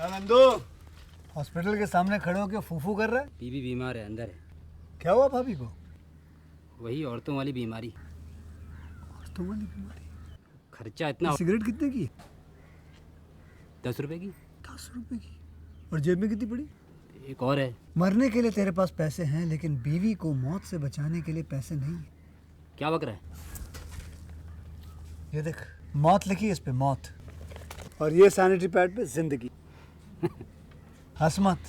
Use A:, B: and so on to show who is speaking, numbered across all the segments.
A: Nandu, hospital के सामने खड़े होकर फूफू कर रहा है।
B: बीवी बीमार है, अंदर है।
A: क्या हुआ भाभी को?
B: वही औरतों वाली बीमारी।
A: औरतों वाली बीमारी?
B: खर्चा इतना।
A: सिगरेट कितने की?
B: 10 रुपए की।
A: 10 रुपए की? और जेब में कितनी पड़ी?
B: एक और है।
A: मरने के लिए तेरे पास पैसे हैं, लेकिन बीवी को मौत से बचाने के लिए पैसे नहीं है।
B: क्या बक रहा है?
A: ये देख, मौत लिखी है इस पे, मौत। और ये सैनिटरी पैड पे जिंदगी। हंस मत।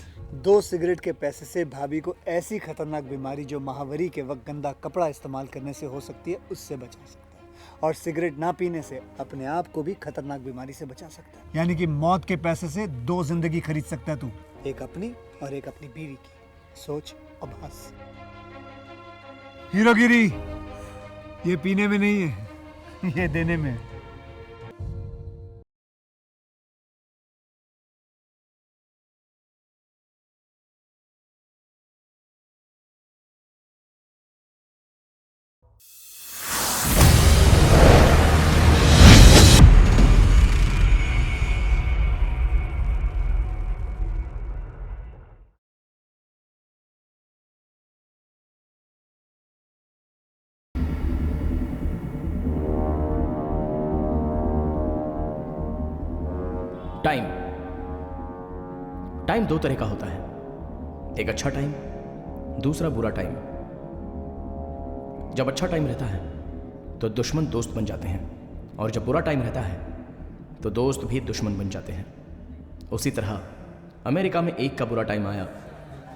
A: 2 सिगरेट के पैसे से भाभी को ऐसी खतरनाक बीमारी जो महावरी के वक्त गंदा कपड़ा इस्तेमाल करने से हो सकती है, उससे बचा सकता है। और सिगरेट ना पीने से अपने आप को भी खतरनाक बीमारी से बचा सकता है। यानी कि मौत के पैसे से 2 जिंदगी खरीद सकता है तू, एक अपनी और एक अपनी बीवी की। सोच अब हंस। हीरोगिरी ये पीने में नहीं है, ये देने में है।
C: टाइम। टाइम 2 तरह का होता है, एक अच्छा टाइम, दूसरा बुरा टाइम। जब अच्छा टाइम रहता है तो दुश्मन दोस्त बन जाते हैं, और जब बुरा टाइम रहता है तो दोस्त भी दुश्मन बन जाते हैं। उसी तरह अमेरिका में एक का बुरा टाइम आया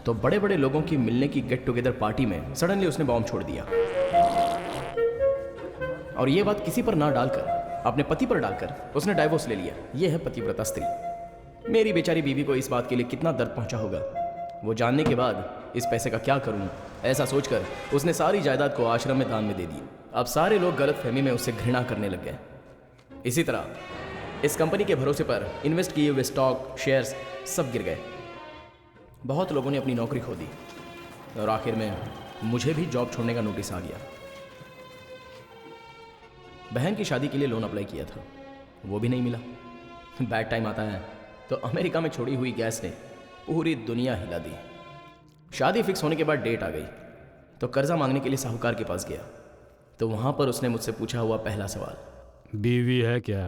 C: तो बड़े बड़े लोगों की मिलने की गेट टुगेदर पार्टी में सडनली उसने बॉम्ब छोड़ दिया। और ये बात किसी पर ना डालकर, अपने पति पर डालकर उसने डाइवोर्स ले लिया। यह है पतिव्रता स्त्री। मेरी बेचारी बीवी को इस बात के लिए कितना दर्द पहुंचा होगा, वो जानने के बाद इस पैसे का क्या करूं, ऐसा सोचकर उसने सारी जायदाद को आश्रम में दान में दे दी। अब सारे लोग गलतफहमी में उससे घृणा करने लग गए। इसी तरह इस कंपनी के भरोसे पर इन्वेस्ट किए हुए स्टॉक, शेयर्स सब गिर गए। बहुत लोगों ने अपनी नौकरी खो दी और आखिर में मुझे भी जॉब छोड़ने का नोटिस आ गया। बहन की शादी के लिए लोन अप्लाई किया था, वो भी नहीं मिला। बैड टाइम आता है तो अमेरिका में छोड़ी हुई गैस ने पूरी दुनिया हिला दी। शादी फिक्स होने के बाद डेट आ गई तो कर्जा मांगने के लिए साहूकार के पास गया तो वहां पर उसने मुझसे पूछा हुआ पहला सवाल,
D: बीवी है क्या?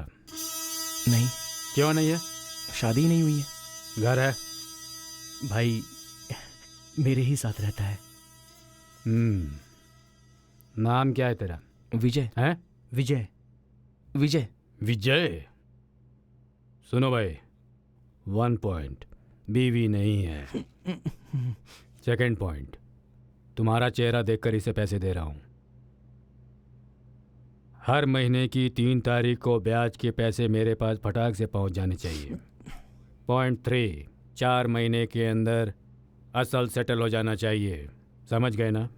C: नहीं।
D: क्यों नहीं है?
C: शादी नहीं हुई है।
D: घर है?
C: भाई मेरे ही साथ रहता है।
D: नाम क्या है तेरा?
C: विजय।
D: है?
C: विजय। विजय।
D: विजय। सुनो भाई, 1 पॉइंट, बीवी नहीं है। सेकंड पॉइंट, तुम्हारा चेहरा देखकर इसे पैसे दे रहा हूं। हर महीने की 3 तारीख को ब्याज के पैसे मेरे पास फटाक से पहुंच जाने चाहिए। पॉइंट 3, 4 महीने के अंदर असल सेटल हो जाना चाहिए। समझ गए ना?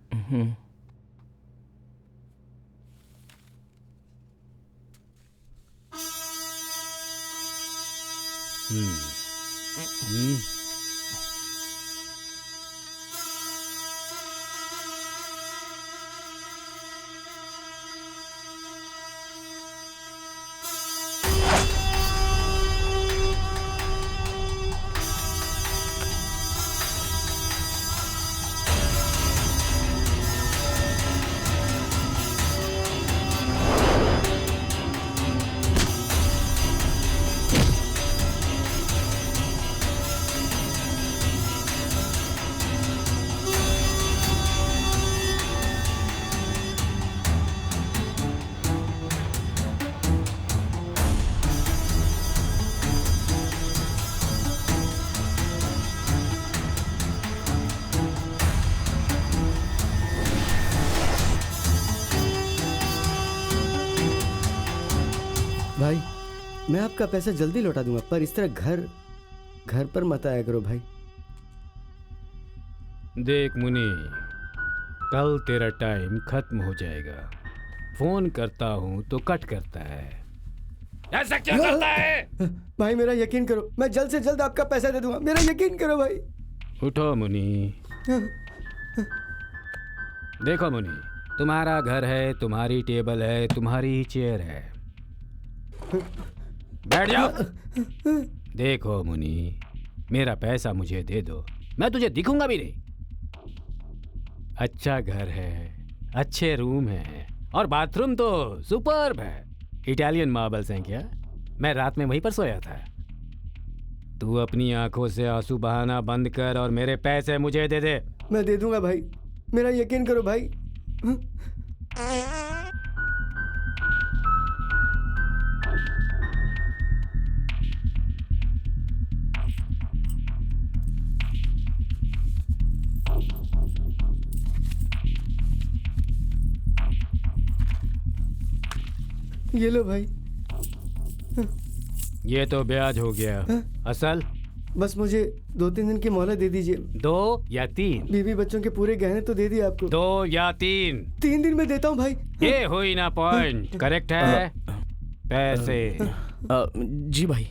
E: भाई मैं आपका पैसा जल्दी लौटा दूंगा, पर इस तरह घर पर मत आया करो भाई।
D: देख मुनि, कल तेरा टाइम खत्म हो जाएगा। फोन करता हूं तो कट करता है। ऐसा क्या करता है?
E: भाई मेरा यकीन करो, मैं जल्द से जल्द आपका पैसा दे दूंगा, मेरा यकीन करो भाई।
D: उठो मुनि। देखो मुनि, तुम्हारा घर है, तुम्हारी टेबल है, तुम्हारी चेयर है। बैठ जाओ। देखो मुनी, मेरा पैसा मुझे दे दो, मैं तुझे दिखूंगा भी नहीं। अच्छा घर है, अच्छे रूम है और बाथरूम तो सुपर्ब है। इटालियन मार्बल्स हैं क्या? मैं रात में वहीं पर सोया था। तू अपनी आंखों से आंसू बहाना बंद कर और मेरे पैसे मुझे दे दे।
E: मैं दे दूंगा भाई, मेरा यकीन करो भाई। ये लो भाई।
D: ये तो ब्याज हो गया। असल?
E: बस मुझे 2-3 दिन की मोहलत दे दीजिए।
D: 2 या 3?
E: बीवी बच्चों के पूरे गहने तो दे दिए आपको।
D: 2 या 3?
E: 3 दिन में देता हूँ भाई।
D: ये हुई ना पॉइंट। करेक्ट है? पैसे।
C: जी भाई।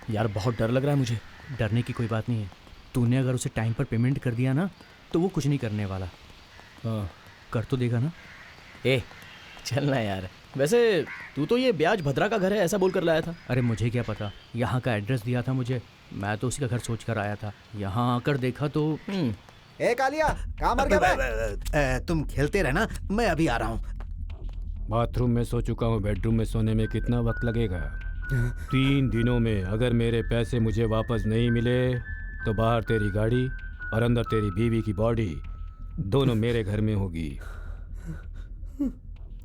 C: यार बहुत डर लग रहा है मुझे।
F: डरने की कोई बात नहीं है। तूने अगर उसे टाइम पर पेमेंट कर दिया ना तो वो कुछ नहीं करने वाला। कर तो देगा ना?
C: ए चलना यार। वैसे तू तो ये ब्याज भद्रा का घर है ऐसा बोल कर लाया था।
F: अरे मुझे क्या पता, यहाँ का एड्रेस दिया था मुझे, मैं तो उसी का घर सोच कर आया था। यहाँ आकर देखा तो
G: ए कालिया, कहाँ मर गया बे? तुम खेलते रहना, मैं अभी आ रहा हूँ।
D: बाथरूम में सो चुका हूँ, बेडरूम में सोने में कितना वक्त लगेगा? 3 दिनों में अगर मेरे पैसे मुझे वापस नहीं मिले तो बाहर तेरी गाड़ी और अंदर तेरी बीवी की बॉडी दोनों मेरे घर में होगी।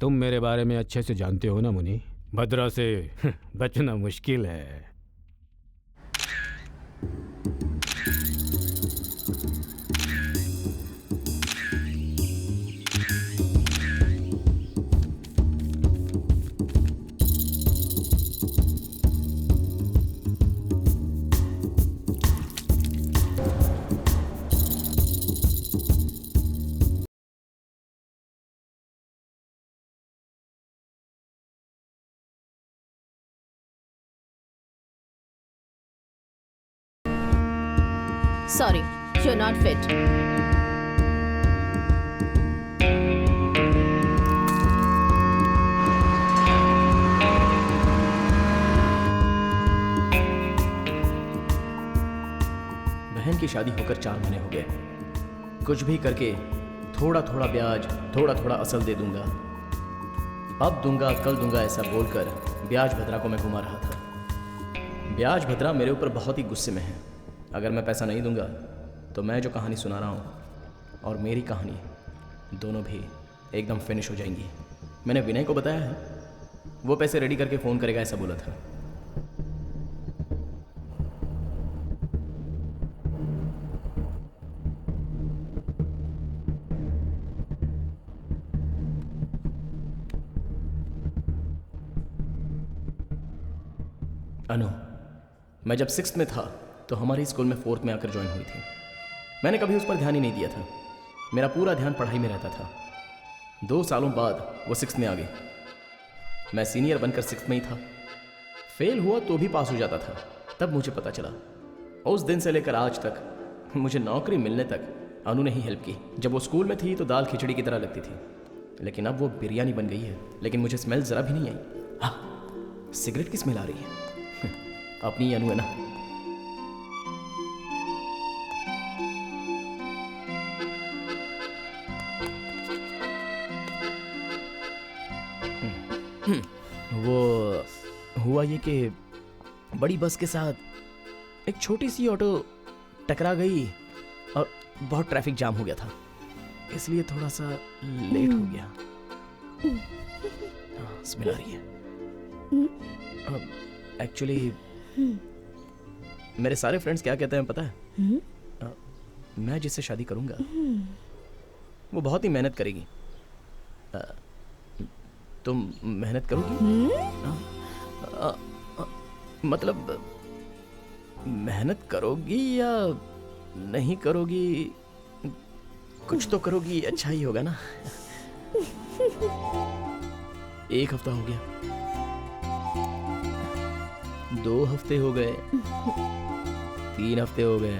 D: तुम मेरे बारे में अच्छे से जानते हो ना मुनी, भद्रा से बचना मुश्किल है।
H: Sorry, you're not fit.
C: बहन की शादी होकर 4 महीने हो गए। कुछ भी करके थोड़ा थोड़ा ब्याज, थोड़ा थोड़ा असल दे दूंगा। अब दूंगा, कल दूंगा ऐसा बोलकर ब्याज भद्रा को मैं घुमा रहा था। ब्याज भद्रा मेरे ऊपर बहुत ही गुस्से में है। अगर मैं पैसा नहीं दूंगा तो मैं जो कहानी सुना रहा हूँ और मेरी कहानी दोनों भी एकदम फिनिश हो जाएंगी। मैंने विनय को बताया है, वो पैसे रेडी करके फ़ोन करेगा ऐसा बोला था। अनु, मैं जब 6th में था तो हमारे स्कूल में 4th में आकर ज्वाइन हुई थी। मैंने कभी उस पर ध्यान ही नहीं दिया था। मेरा पूरा ध्यान पढ़ाई में रहता था। 2 सालों बाद वो 6th में आ गई। मैं सीनियर बनकर 6th में ही था। फेल हुआ तो भी पास हो जाता था। तब मुझे पता चला, उस दिन से लेकर आज तक मुझे नौकरी मिलने तक अनु ने ही हेल्प की। जब वो स्कूल में थी तो दाल खिचड़ी की तरह लगती थी, लेकिन अब वो बिरयानी बन गई है। लेकिन मुझे स्मेल ज़रा भी नहीं आई। हाँ, सिगरेट की स्मेल आ रही है। अपनी अनु है ना। वो हुआ ये कि बड़ी बस के साथ एक छोटी सी ऑटो टकरा गई और बहुत ट्रैफिक जाम हो गया था, इसलिए थोड़ा सा लेट हो गया। स्मेल आ रही है। एक्चुअली मेरे सारे फ्रेंड्स क्या कहते हैं पता है? मैं जिससे शादी करूंगा वो बहुत ही मेहनत करेगी। तुम मेहनत करोगी? मतलब मेहनत करोगी या नहीं करोगी? कुछ तो करोगी, अच्छा ही होगा ना। 1 हफ्ता हो गया, 2 हफ्ते हो गए, 3 हफ्ते हो गए,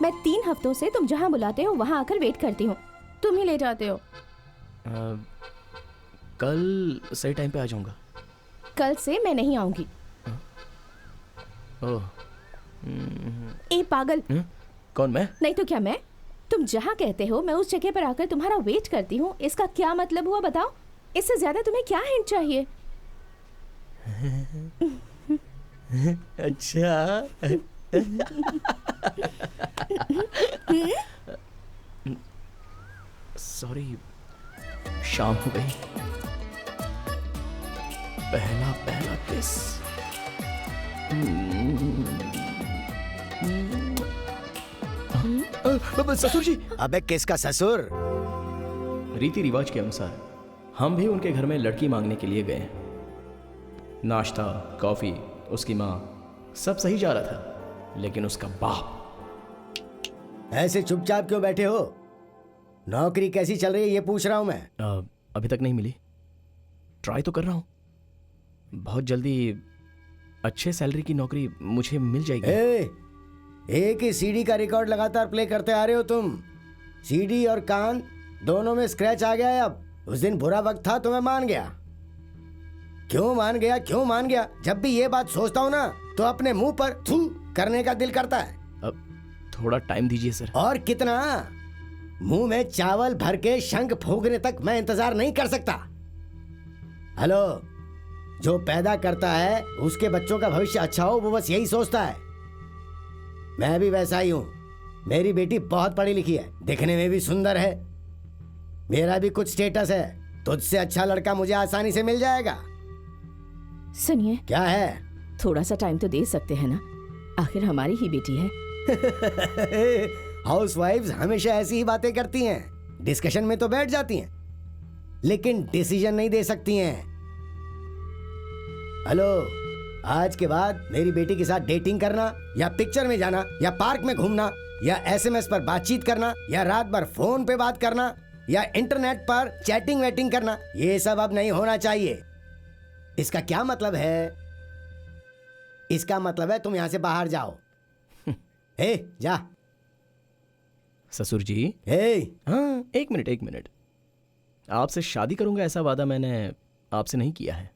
H: मैं 3 हफ्तों से तुम जहाँ बुलाते हो वहाँ आकर वेट करती हूँ, तुम ही ले जाते हो।
C: कल सही टाइम पे आ जाऊंगा।
H: कल से मैं नहीं आऊंगी।
C: ओह।
H: ए पागल।
C: कौन, मैं?
H: नहीं तो क्या मैं? तुम जहाँ कहते हो मैं उस जगह पर आकर तुम्हारा वेट करती हूँ, इसका क्या मतलब हुआ बताओ? इससे ज्यादा तुम्हें क्या हिंट चाहिए?
C: अच्छा। सॉरी, शाम हो गई। पहला पहला किस। ससुर जी।
G: अबे किसका ससुर?
C: रीति रिवाज के अनुसार हम भी उनके घर में लड़की मांगने के लिए गए। नाश्ता, कॉफी, उसकी माँ, सब सही जा रहा था, लेकिन उसका बाप।
G: ऐसे चुपचाप क्यों बैठे हो? नौकरी कैसी चल रही है ये पूछ रहा हूं मैं।
C: अभी तक नहीं मिली, ट्राई तो कर रहा हूं। बहुत जल्दी अच्छे सैलरी की नौकरी मुझे मिल जाएगी।
G: एक ही सीडी का रिकॉर्ड लगातार प्ले करते आ रहे हो तुम। सीडी और कान दोनों में स्क्रैच आ गया है अब। उस दिन बुरा वक्त था तो मैं मान गया। क्यों मान गया? जब भी ये बात सोचता हूँ ना तो अपने मुंह पर थू करने का दिल करता है।
C: अब थोड़ा टाइम दीजिए सर।
G: और कितना? मुंह में चावल भर के शंख फूंकने तक मैं इंतजार नहीं कर सकता। हेलो, जो पैदा करता है उसके बच्चों का भविष्य अच्छा हो, वो बस यही सोचता है। मैं भी वैसा ही हूं। मेरी बेटी बहुत पढ़ी लिखी है, दिखने में भी सुंदर है। मेरा भी कुछ स्टेटस है। तुझसे अच्छा लड़का मुझे आसानी से मिल जाएगा।
H: सुनिए,
G: क्या है?
H: थोड़ा सा टाइम तो दे सकते हैं ना, आखिर हमारी ही बेटी है।
G: हाउसवाइफ्स हमेशा ऐसी ही बातें करती हैं। डिस्कशन में तो बैठ जाती हैं, लेकिन डिसीजन नहीं दे सकती हैं। हेलो, आज के बाद मेरी बेटी के साथ डेटिंग करना या पिक्चर में जाना या पार्क में घूमना या एसएमएस पर बातचीत करना या रात भर फोन पे बात करना या इंटरनेट पर चैटिंग वेटिंग करना, ये सब अब नहीं होना चाहिए। इसका क्या मतलब है? इसका मतलब है तुम यहां से बाहर जाओ। जा।
C: ससुर जी। हाँ, एक मिनट। आपसे शादी करूंगा ऐसा वादा मैंने आपसे नहीं किया है,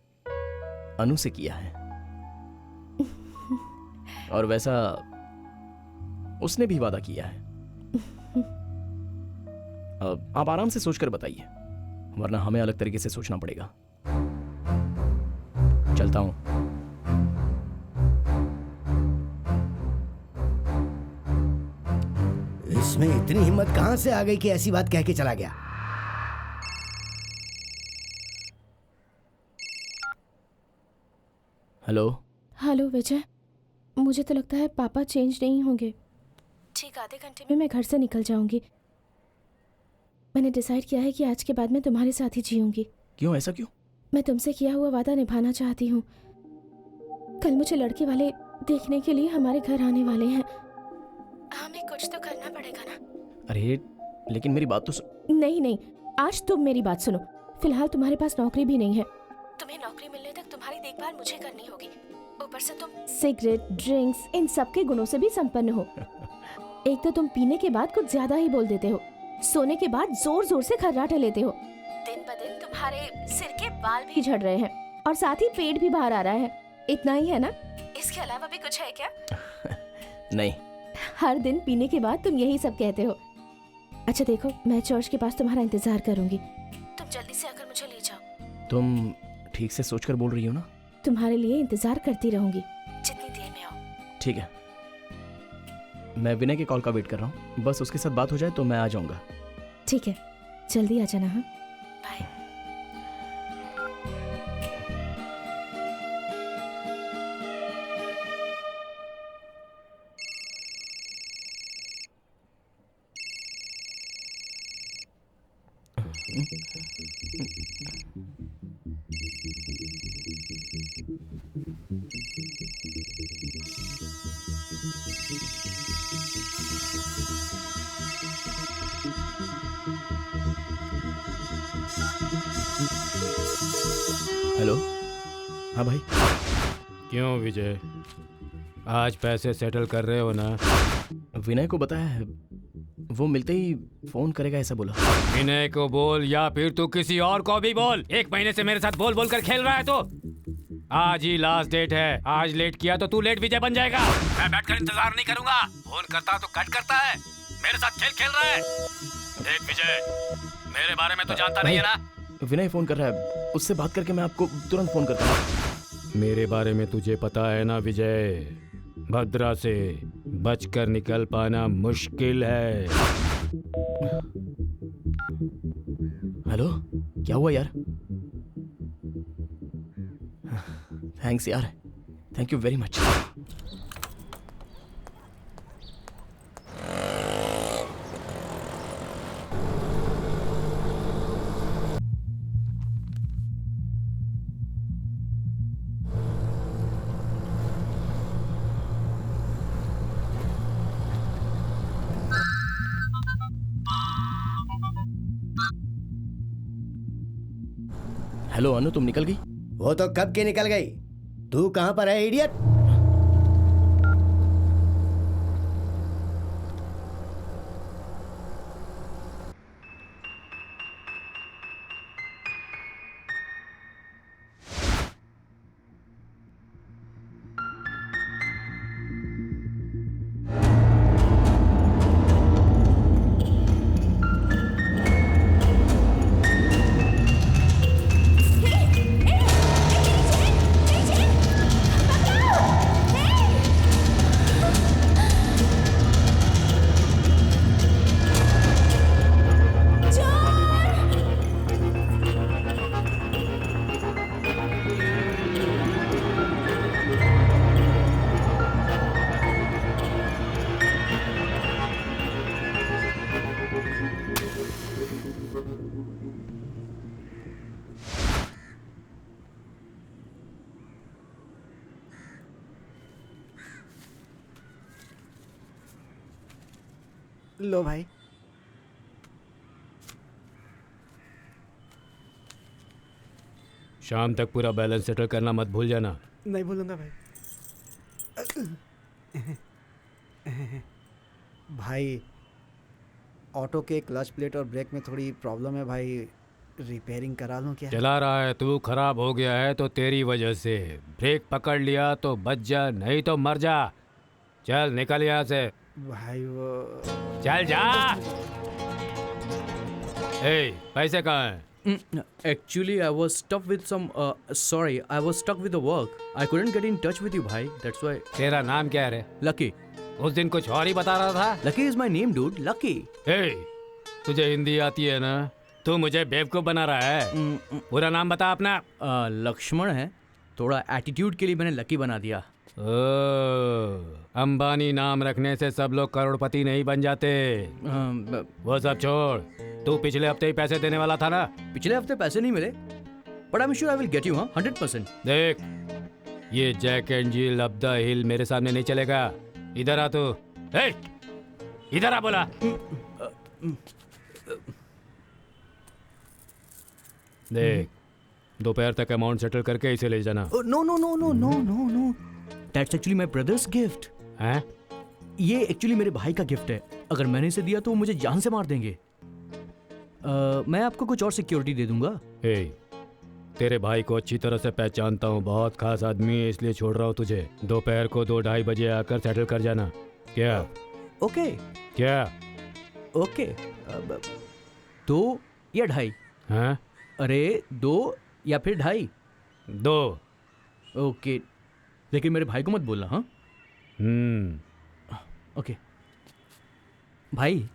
C: अनु से किया है। और वैसा उसने भी वादा किया है। अब आप आराम से सोचकर बताइए, वरना हमें अलग तरीके से सोचना पड़ेगा। चलता हूं।
G: इसमें इतनी हिम्मत कहां से आ गई कि ऐसी बात कह के चला गया?
H: हेलो विजय, मुझे तो लगता है पापा चेंज नहीं होंगे। ठीक आधे घंटे में मैं घर से निकल जाऊंगी। मैंने डिसाइड किया है कि आज के बाद मैं तुम्हारे साथ ही जीऊंगी।
C: क्यों? ऐसा क्यों?
H: मैं तुमसे किया हुआ वादा निभाना चाहती हूँ। कल मुझे लड़के वाले देखने के लिए हमारे घर आने वाले हैं। हमें कुछ तो करना पड़ेगा ना।
C: अरे लेकिन मेरी बात तो
H: नहीं, आज तुम मेरी बात सुनो। फिलहाल तुम्हारे पास नौकरी भी नहीं है। तुम्हें नौकरी मिलने तक तुम्हारी देखभाल मुझे करनी होगी। ऊपर से तुम सिगरेट, ड्रिंक्स, इन सब के गुणों से भी संपन्न हो। एक तो तुम पीने के बाद कुछ ज्यादा ही बोल देते हो, सोने के बाद जोर जोर से खर्राटे लेते हो, दिन ब दिन तुम्हारे सिर के बाल भी झड़ रहे हैं और साथ ही पेट भी बाहर आ रहा है। इतना ही है ना? इसके अलावा भी कुछ है क्या?
C: नहीं।
H: हर दिन पीने के बाद तुम यही सब कहते हो। अच्छा देखो, मैं चर्च के पास तुम्हारा इंतजार करूंगी। तुम जल्दी से आकर मुझे ले जाओ।
C: तुम ठीक से सोचकर बोल रही हो ना?
H: तुम्हारे लिए इंतजार करती रहूंगी जितनी देर में आओ।
C: ठीक है, मैं विनय के कॉल का वेट कर रहा हूँ। बस उसके साथ बात हो जाए तो मैं आ जाऊंगा।
H: ठीक है, जल्दी आ जाना। हाँ, बाय।
C: हेलो। हाँ भाई।
D: क्यों विजय, आज पैसे सेटल कर रहे हो ना?
C: विनय को बताया है, वो मिलते ही फोन करेगा ऐसा बोला।
D: विनय को बोल या फिर तू किसी और को भी बोल। 1 महीने से मेरे साथ बोल बोल कर खेल रहा है तो। आज ही लास्ट डेट है, आज लेट किया तो तू लेट विजय बन जाएगा। मैं बैठकर इंतजार नहीं करूंगा। फोन करता तो कट करता है, मेरे साथ खेल खेल रहा है। देख विजय, मेरे बारे में तो जानता नहीं है ना?
C: विनय फोन कर रहा है, उससे बात करके मैं आपको तुरंत फोन करता हूँ।
D: मेरे बारे में तुझे पता है ना विजय, भद्रा से बचकर निकल पाना मुश्किल है।
C: हेलो, क्या हुआ यार? थैंक्स यार, thank you very much. Hello Anu, तुम निकल गई?
G: वो तो कब की निकल गई। तू कहां पर है इडियट?
A: लो भाई।
D: शाम तक पूरा बैलेंस सेटल करना मत भूल जाना।
A: नहीं भूलूंगा भाई। भाई ऑटो के क्लच प्लेट और ब्रेक में थोड़ी प्रॉब्लम है भाई, रिपेयरिंग करा लूं क्या?
D: चला रहा है तू, खराब हो गया है तो तेरी वजह से। ब्रेक पकड़ लिया तो बच जा, नहीं तो मर जा। चल निकल यहाँ से
A: भाई। वो
D: चल जा। ए, पैसे कहाँ हैं?
F: Actually, I was stuck with some. Sorry, I was stuck with the work. I couldn't get in touch with you, bhai. That's why.
D: तेरा नाम क्या है रे?
F: Lucky.
D: उस दिन कुछ और ही बता रहा था।
F: Lucky is my name, dude. Lucky.
D: ए, तुझे हिंदी आती है ना? तू मुझे बेवकूफ बना रहा है। पूरा नाम बता अपना।
F: लक्ष्मण है। थोड़ा एटीट्यूड के लिए मैंने लकी बना दिया।
D: अंबानी नाम रखने से सब लोग करोड़पति नहीं बन जाते। वो सब छोड़, तू पिछले हफ्ते ही पैसे देने वाला था ना?
F: पिछले हफ्ते पैसे नहीं मिले, but I am sure I will get you. 100%।
D: देख, ये Jack and Jill up the hill मेरे सामने नहीं चलेगा। इधर आ तू। इधर आ बोला। देख, दोपहर तक अमाउंट सेटल करके इसे ले जाना।
F: No no no no no no no, that's actually my brother's gift.
D: हैं?
F: ये एक्चुअली मेरे भाई का गिफ्ट है। अगर मैंने इसे दिया तो वो मुझे जान से मार देंगे। मैं आपको कुछ और सिक्योरिटी दे दूंगा।
D: तेरे भाई को अच्छी तरह से पहचानता हूँ, बहुत खास आदमी है, इसलिए छोड़ रहा हूँ तुझे। दोपहर को 2-2:30 बजे आकर सेटल कर जाना। क्या?
F: ओके।
D: क्या?
F: ओके। 2 या 2:30?
D: हाँ?
F: अरे 2 या फिर 2:30?
D: 2।
F: ओके, लेकिन मेरे भाई को मत बोलना। हाँ? ओके भाई,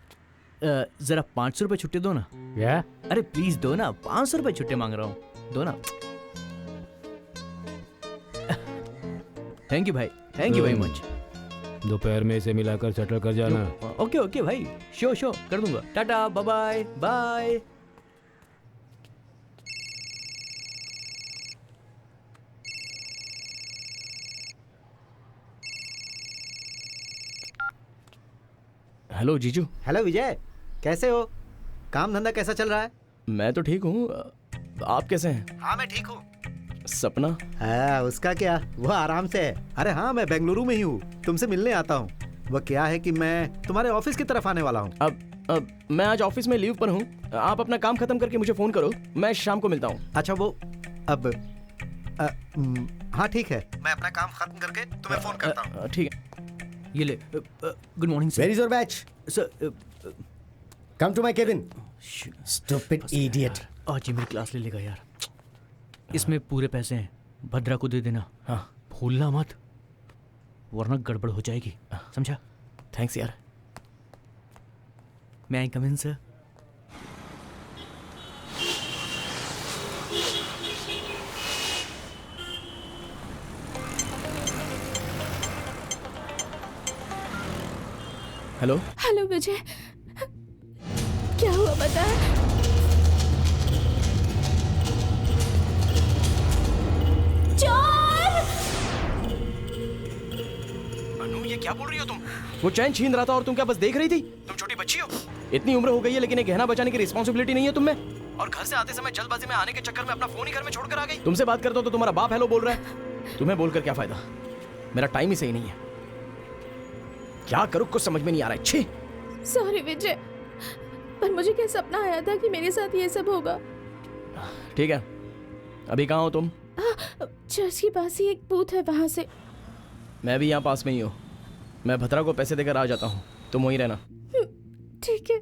F: जरा 500 रुपये छुट्टे दो ना।
D: क्या?
F: अरे प्लीज दो ना, 500 रुपये छुट्टे मांग रहा हूँ, दो ना। थैंक यू भाई, थैंक यू वेरी मच।
D: दोपहर में इसे मिलाकर सेटल कर जाना।
F: ओके ओके भाई, शो कर दूंगा। Tata, bye bye bye.
C: Hello जीजू।
A: हेलो विजय, कैसे हो? काम धंधा कैसा चल रहा है?
C: मैं तो ठीक हूँ, आप कैसे हैं?
A: हाँ मैं ठीक हूँ।
C: सपना?
I: हाँ, उसका क्या, वो आराम से है। अरे हाँ, मैं बेंगलुरु में ही हूँ, तुमसे मिलने आता हूँ। वो क्या है कि मैं तुम्हारे ऑफिस की तरफ आने वाला हूँ।
C: अब मैं आज ऑफिस में लीव पर हूँ। आप अपना काम खत्म करके मुझे फोन करो, मैं शाम को मिलता हूँ।
I: अच्छा वो अब हाँ ठीक है, मैं अपना काम खत्म करके तुम्हें फोन करता हूँ।
C: ठीक है।
F: ये ले। Good morning
G: where
F: sir.
G: Is your batch?
F: Sir
G: come to my cabin. Stupid idiot.
F: आज ही मेरी क्लास ले लेगा यार। इसमें पूरे पैसे हैं, भद्रा को दे देना।
C: हाँ,
F: भूलना मत, वरना गड़बड़ हो जाएगी, समझा?
C: थैंक्स यार।
F: मैं आई कम इन सर?
C: हेलो।
H: हेलो विजय, क्या हुआ बता।
C: अनु, ये क्या बोल रही हो तुम? वो चैन छीन रहा था और तुम क्या बस देख रही थी? तुम छोटी बच्ची हो। इतनी उम्र हो गई है लेकिन एक गहना बचाने की रिस्पॉन्सिबिलिटी नहीं है तुम में। और घर से आते समय जल्दबाजी में आने के चक्कर में अपना फोन ही घर में छोड़कर आ गई। तुमसे बात करता हूं तो तुम्हारा बाप हेलो बोल रहा है। तुम्हें बोलकर क्या फायदा, मेरा टाइम ही सही नहीं है। क्या करूं कुछ समझ में नहीं आ रहा है। छी।
H: सॉरी विजय, पर मुझे क्या सपना आया था कि मेरे साथ ये सब होगा।
C: ठीक है, अभी कहाँ हो तुम?
H: चर्च के पास ही एक बूथ है, वहां से।
C: मैं भी यहाँ पास में ही हूँ। मैं भद्रा को पैसे देकर आ जाता हूँ, तुम वहीं रहना।
H: ठीक है।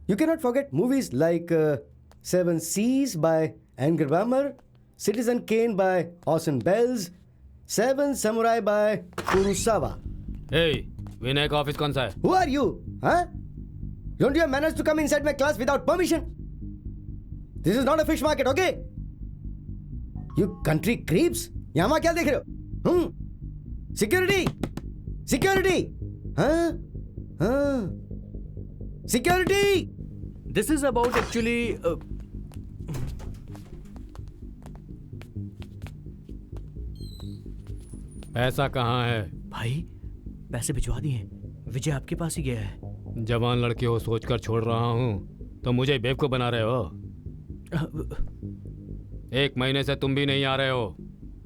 G: You cannot forget movies like Seven Seas by Angry Bammer, Citizen Kane by Orson Welles, Seven Samurai by Kurosawa.
D: Hey, विनय का ऑफिस कौन सा है?
G: Who are you? Huh? Don't you have manners to come inside my class without permission? This is not a fish market, okay? You country creeps. यहाँ वहाँ क्या देख रहे हो? Security! Security! हाँ? हाँ? Security!
F: This is about actually
D: पैसा कहाँ है?
F: भाई पैसे भिजवा दिए हैं, विजय आपके पास ही गया है।
D: जवान लड़के हो सोचकर छोड़ रहा हूँ तो मुझे बेवकूफ बना रहे हो। 1 महीने से तुम भी नहीं आ रहे हो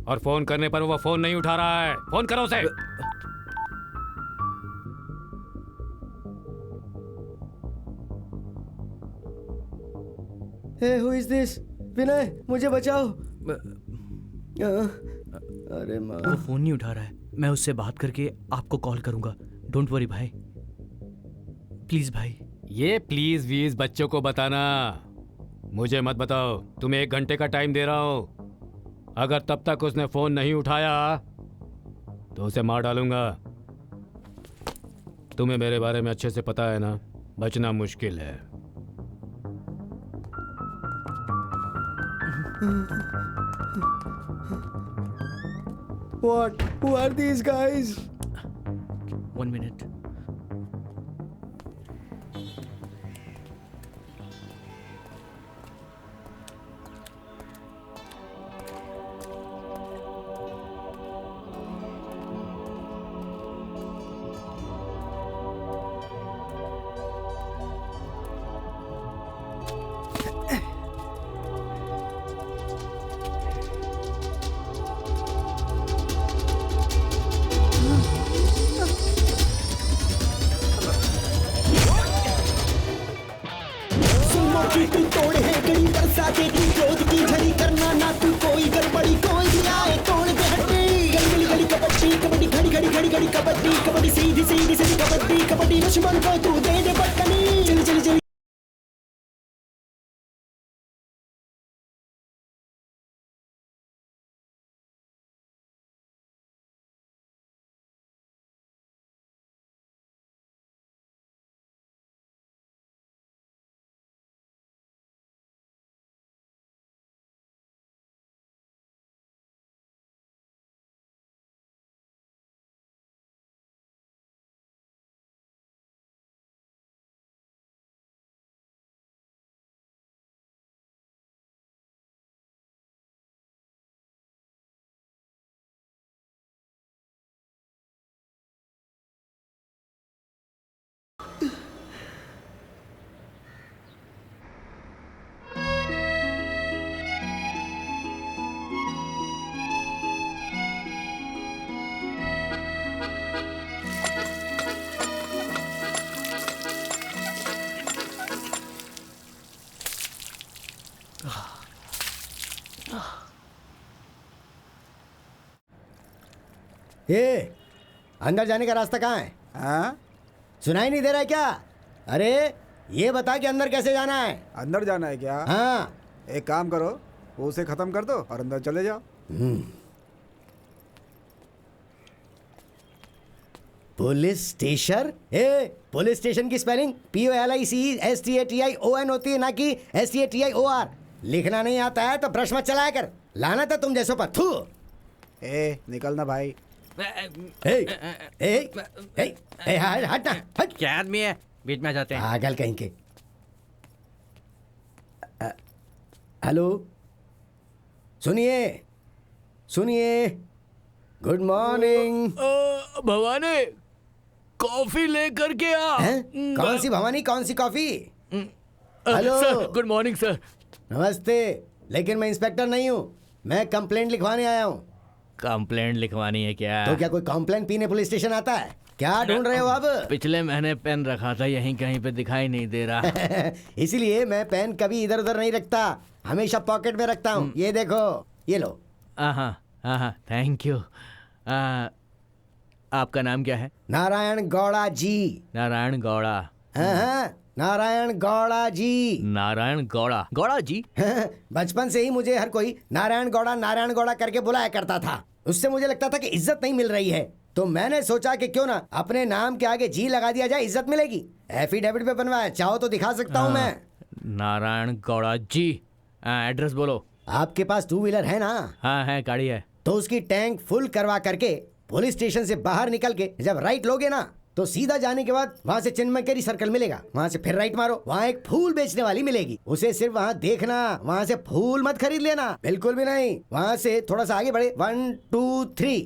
D: और फोन करने पर वो फोन नहीं उठा रहा है। फोन करो उसे।
G: Hey, who is this? विनय, मुझे बचाओ। अरे माँ।
F: वो फोन नहीं उठा रहा है, मैं उससे बात करके आपको कॉल करूंगा। डोंट वरी भाई, प्लीज भाई।
D: ये प्लीज वीज बच्चों को बताना, मुझे मत बताओ। तुम्हें 1 घंटे का टाइम दे रहा हूँ। अगर तब तक उसने फोन नहीं उठाया तो उसे मार डालूंगा। तुम्हें मेरे बारे में अच्छे से पता है ना, बचना मुश्किल है।
G: What? Who are these guys?
F: 1 minute.
G: की तू तोड़ है गड़ी बरसाते की क्रोध की झड़ी करना ना तू कोई गड़बड़ी कोई भी आए तोड़ दे हड्डी गली गली कबड्डी कबड्डी खड़ी खड़ी खड़ी खड़ी कबड्डी कबड्डी सीधी सीधी सीधी कबड्डी कबड्डी दुश्मन को तू दे दे बटकनी चली चली चली। ये अंदर जाने का रास्ता कहाँ है?
J: हाँ?
G: सुनाई नहीं दे रहा है क्या? अरे ये बता कि अंदर कैसे जाना है?
J: अंदर जाना है क्या?
G: हाँ।
J: एक काम करो, वो उसे खत्म कर दो और अंदर चले जाओ।
G: Police station? पुलिस स्टेशन की स्पेलिंग POLICESTATION होती है, ना कि STATIOR। लिखना नहीं आता है तो ब्रश मत चलाया कर। लानत है तुम जैसों पर। थू।
J: निकलना भाई।
G: हटना हट।
F: क्या आदमी है, बीच में आ जाते हैं।
G: पागल कहीं के। हेलो, सुनिए सुनिए, गुड मॉर्निंग।
F: भवानी, कॉफी लेकर के आ।
G: कौन सी भवानी, कौन सी coffee? Hello
F: sir, good morning sir.
G: नमस्ते, लेकिन मैं इंस्पेक्टर नहीं हूँ, मैं कंप्लेंट लिखवाने आया हूँ।
F: कंप्लेंट लिखवानी है क्या?
G: तो क्या कोई कंप्लेंट पीने पुलिस स्टेशन आता है? क्या ढूंढ रहे हो अब?
F: पिछले महीने पेन रखा था, यहीं कहीं पे दिखाई नहीं दे रहा।
G: इसीलिए मैं पेन कभी इधर उधर नहीं रखता, हमेशा पॉकेट में रखता हूँ। ये देखो, ये लो।
F: हाँ, थैंक यू। आपका नाम क्या है?
G: नारायण गौड़ा जी।
F: नारायण गौड़ा?
G: हाँ, नारायण गौड़ा जी।
F: नारायण गौड़ा? गौड़ा जी?
G: बचपन से ही मुझे हर कोई नारायण गौड़ा करके बुलाया करता था। उससे मुझे लगता था कि इज्जत नहीं मिल रही है, तो मैंने सोचा कि क्यों ना अपने नाम के आगे जी लगा दिया जाए, इज्जत मिलेगी। एफिडेविट पे बनवाया, चाहो तो दिखा सकता हूँ मैं।
F: नारायण गौड़ा जी, एड्रेस बोलो।
G: आपके पास 2 व्हीलर है ना?
F: हाँ है, गाड़ी है।
G: तो उसकी टैंक फुल करवा करके पुलिस स्टेशन से बाहर निकल के जब राइट लोगे ना, तो सीधा जाने के बाद वहाँ से चिन्मयकरी सर्कल मिलेगा, वहाँ से फिर राइट मारो, वहाँ एक फूल बेचने वाली मिलेगी। उसे सिर्फ वहाँ देखना, वहाँ से फूल मत खरीद लेना, बिल्कुल भी नहीं। वहाँ से थोड़ा सा आगे बढ़े, 1 2 3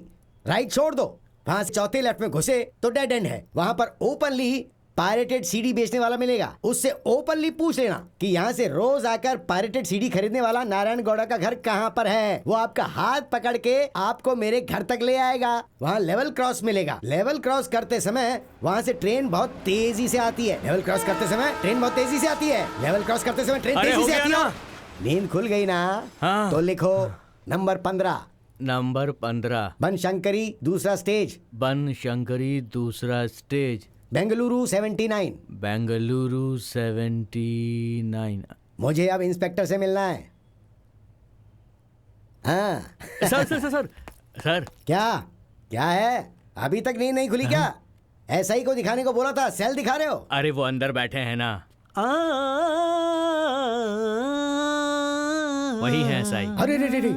G: राइट छोड़ दो, वहाँ से चौथे लेफ्ट में घुसे तो डेड एंड है। वहाँ पर ओपनली पायरेटेड सीडी बेचने वाला मिलेगा। उससे ओपनली पूछ लेना कि यहाँ से रोज आकर पायरेटेड सीडी खरीदने वाला नारायण गौड़ा का घर कहाँ पर है। वो आपका हाथ पकड़ के आपको मेरे घर तक ले आएगा। वहाँ लेवल क्रॉस मिलेगा। लेवल क्रॉस करते समय वहाँ से ट्रेन बहुत तेजी से आती है। लेवल क्रॉस करते समय ट्रेन बहुत तेजी से आती है। लेवल क्रॉस करते समय ट्रेन तेजी से आती है। नींद खुल गई ना?
F: हाँ।
G: तो लिखो नंबर 15।
F: नंबर 15,
G: बनशंकरी दूसरा स्टेज।
F: बनशंकरी दूसरा स्टेज।
G: बेंगलुरु 79।
F: बेंगलुरु 79।
G: मुझे अब इंस्पेक्टर से मिलना है। हाँ।
F: Sir sir sir sir sir,
G: क्या? क्या है, अभी तक नींद नहीं खुली क्या? ऐसा ही को दिखाने को बोला था, सेल दिखा रहे हो?
F: अरे वो अंदर बैठे हैं ना, वही है एसआई।
G: अरे रे रे रे,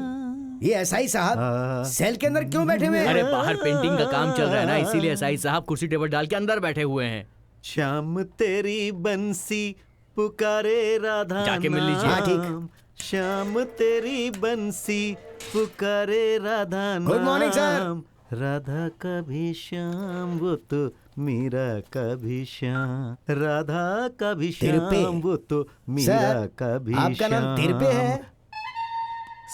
G: ये एसआई साहब सेल के अंदर क्यों बैठे हुए हैं?
F: अरे बाहर पेंटिंग का काम चल रहा है ना, इसीलिए एसआई साहब कुर्सी टेबल डाल के अंदर बैठे हुए हैं।
I: श्याम तेरी बंसी पुकारे राधा
F: जाके मिल लीजिए।
G: हाँ, ठीक।
I: श्याम तेरी बंसी पुकारे राधा नाम।
G: Good morning sir.
I: राधा का भी श्याम वो तो मीरा का भी श्याम, राधा का भी
G: तिरपे।
I: श्याम वो तो मीरा
G: सर,
I: का भी
G: आपका नाम तिरपे है?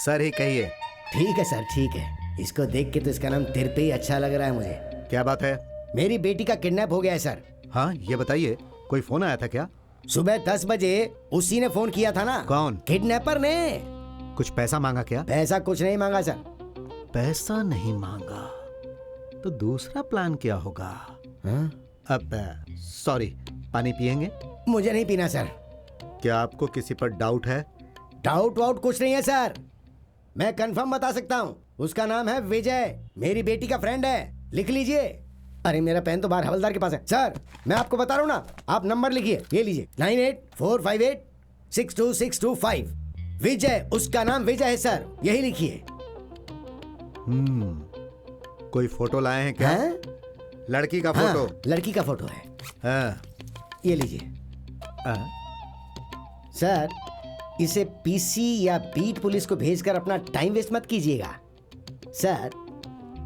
I: सर ही कहिए।
G: ठीक है सर, ठीक है। इसको देख के तो इसका नाम तिरपे ही अच्छा लग रहा है मुझे।
I: क्या बात है?
G: मेरी बेटी का किडनैप हो गया है सर।
I: हाँ ये बताइए, कोई फोन आया था क्या?
G: सुबह 10 बजे उसी ने फोन किया था ना।
I: कौन?
G: किडनैपर ने।
I: कुछ पैसा मांगा क्या?
G: पैसा कुछ नहीं मांगा सर।
I: पैसा नहीं मांगा तो दूसरा प्लान क्या होगा?
G: हाँ?
I: अब सॉरी, पानी पिएंगे?
G: मुझे नहीं पीना सर।
I: क्या आपको किसी पर डाउट है?
G: डाउट वाउट कुछ नहीं है सर, मैं कंफर्म बता सकता हूँ। उसका नाम है विजय, मेरी बेटी का फ्रेंड है। लिख लीजिए। अरे मेरा पेन तो बाहर हवलदार के पास है। सर मैं आपको बता रहा हूँ ना, आप नंबर लिखिए, ये लीजिए 9845862625। विजय, उसका नाम विजय है सर, यही लिखिए।
I: कोई फोटो लाए हैं क्या?
G: हैं?
I: लड़की का फोटो?
G: हाँ, लड़की का फोटो है।
I: हाँ।
G: ये लीजिए। सर इसे पीसी या बीट पुलिस को भेजकर अपना टाइम वेस्ट मत कीजिएगा। सर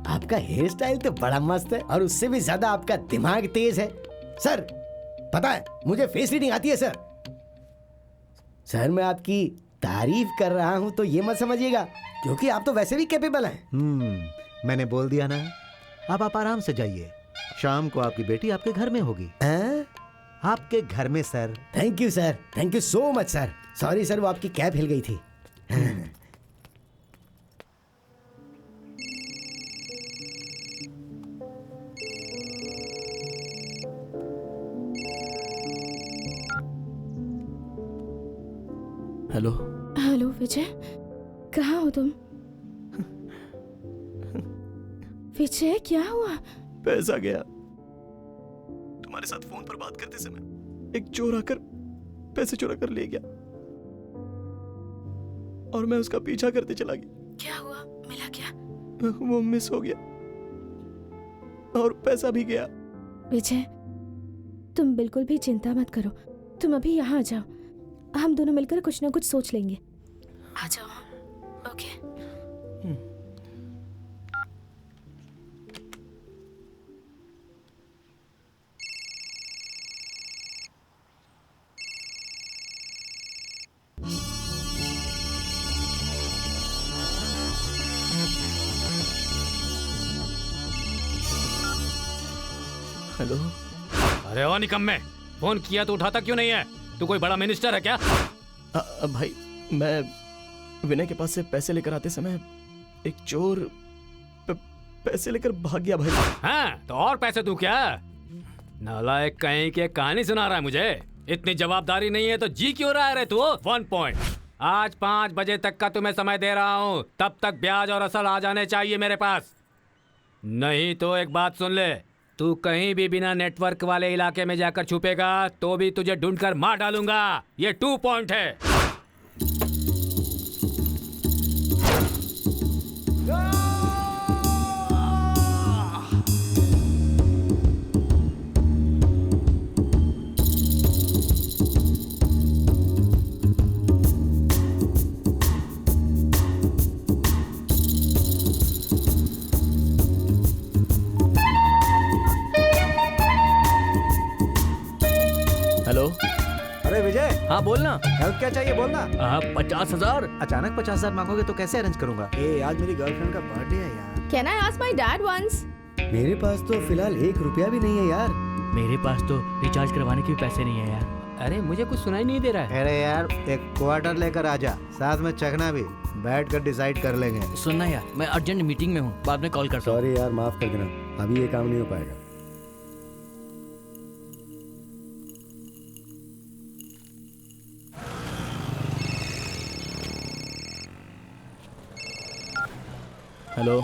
G: आपका हेयर स्टाइल तो बड़ा मस्त है, और उससे भी ज्यादा आपका दिमाग तेज है। सर पता है मुझे फेस रीडिंग आती है सर। सर मैं आपकी तारीफ कर रहा हूं तो ये मत समझिएगा, क्योंकि आप तो वैसे भी कैपेबल हैं।
I: मैंने बोल दिया ना, अब आप आराम से जाइए। शाम को आपकी बेटी आपके घर में होगी। आपके घर में sir.
G: Thank you sir, thank you so much sir. Sorry sir, वो आपकी कैप हिल गई थी।
C: हेलो।
H: हेलो विजय, कहाँ हो तुम? विजय क्या हुआ?
C: पैसा गया। तुम्हारे साथ फोन पर बात करते समय एक चोर आकर पैसे चुरा कर ले गया, और मैं उसका पीछा करते चला गया।
H: क्या हुआ, मिला क्या?
C: वो मिस हो गया और पैसा भी गया।
H: विजय तुम बिल्कुल भी चिंता मत करो, तुम अभी यहाँ आ जाओ, हम दोनों मिलकर कुछ ना कुछ सोच लेंगे। आ जाओ। ओके।
C: हेलो।
D: अरे ओ निकम्मे, फोन किया तो उठाता क्यों नहीं है? तू कोई बड़ा मिनिस्टर है क्या?
C: भाई मैं विनय के पास से पैसे लेकर आते समय एक चोर पैसे लेकर भाग गया भाई।
D: हाँ तो और पैसे तू क्या नालायक कहीं के कहानी सुना रहा है मुझे? इतनी जवाबदारी नहीं है तो जी क्यों रहा है रे तू? 1 पॉइंट। आज 5 बजे तक का तुम्हें समय दे रहा हूँ, तब तक ब्याज और असल आ जाने चाहिए मेरे पास। नहीं तो एक बात सुन ले, तू कहीं भी बिना नेटवर्क वाले इलाके में जाकर छुपेगा तो भी तुझे ढूंढकर मार डालूंगा। ये 2 पॉइंट है।
C: हेलो।
I: अरे विजय।
C: हाँ बोलना।
I: हेल्प क्या चाहिए बोलना।
C: 50,000।
I: अचानक 50,000 मांगोगे तो कैसे अरेंज करूंगा? ए आज मेरी गर्लफ्रेंड का बर्थडे है यार।
H: Can I ask my dad once?
E: मेरे पास तो फिलहाल 1 रुपया भी नहीं है यार।
F: मेरे पास तो रिचार्ज करवाने के भी पैसे नहीं है यार।
B: अरे मुझे कुछ सुनाई नहीं दे रहा है।
I: अरे यार एक क्वार्टर लेकर आजा, साथ में चखना भी, बैठ कर डिसाइड कर लेंगे।
F: सुनना यार, मैं अर्जेंट मीटिंग में हूँ, बाद में कॉल करता हूँ।
E: सॉरी यार, माफ कर देना, अभी ये काम नहीं हो पाएगा।
C: हेलो।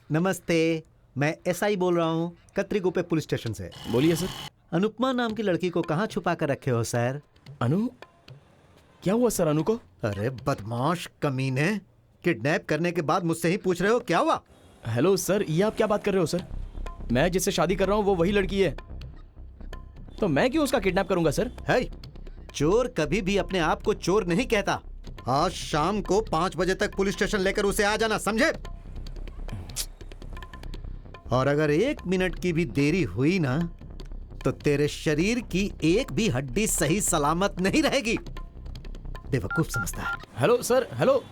I: नमस्ते, मैं एसआई बोल रहा हूँ कत्रीगुप्पे पुलिस स्टेशन से।
C: बोलिए सर।
I: अनुपमा नाम की लड़की को कहाँ छुपा कर रखे हो सर?
C: अनु? क्या हुआ सर अनु को?
I: अरे बदमाश कमीने, किडनैप करने के बाद मुझसे ही पूछ रहे हो क्या हुआ?
C: हेलो सर, ये आप क्या बात कर रहे हो सर? मैं जिससे शादी कर रहा हूँ वो वही लड़की है, तो मैं क्यों उसका किडनैप करूंगा सर?
I: है, चोर कभी भी अपने आप को चोर नहीं कहता। आज शाम को 5 बजे तक पुलिस स्टेशन लेकर उसे आ जाना, समझे? और अगर 1 मिनट की भी देरी हुई ना तो तेरे शरीर की एक भी हड्डी सही सलामत नहीं रहेगी। बेवकूफ समझता है।
C: Hello sir, hello.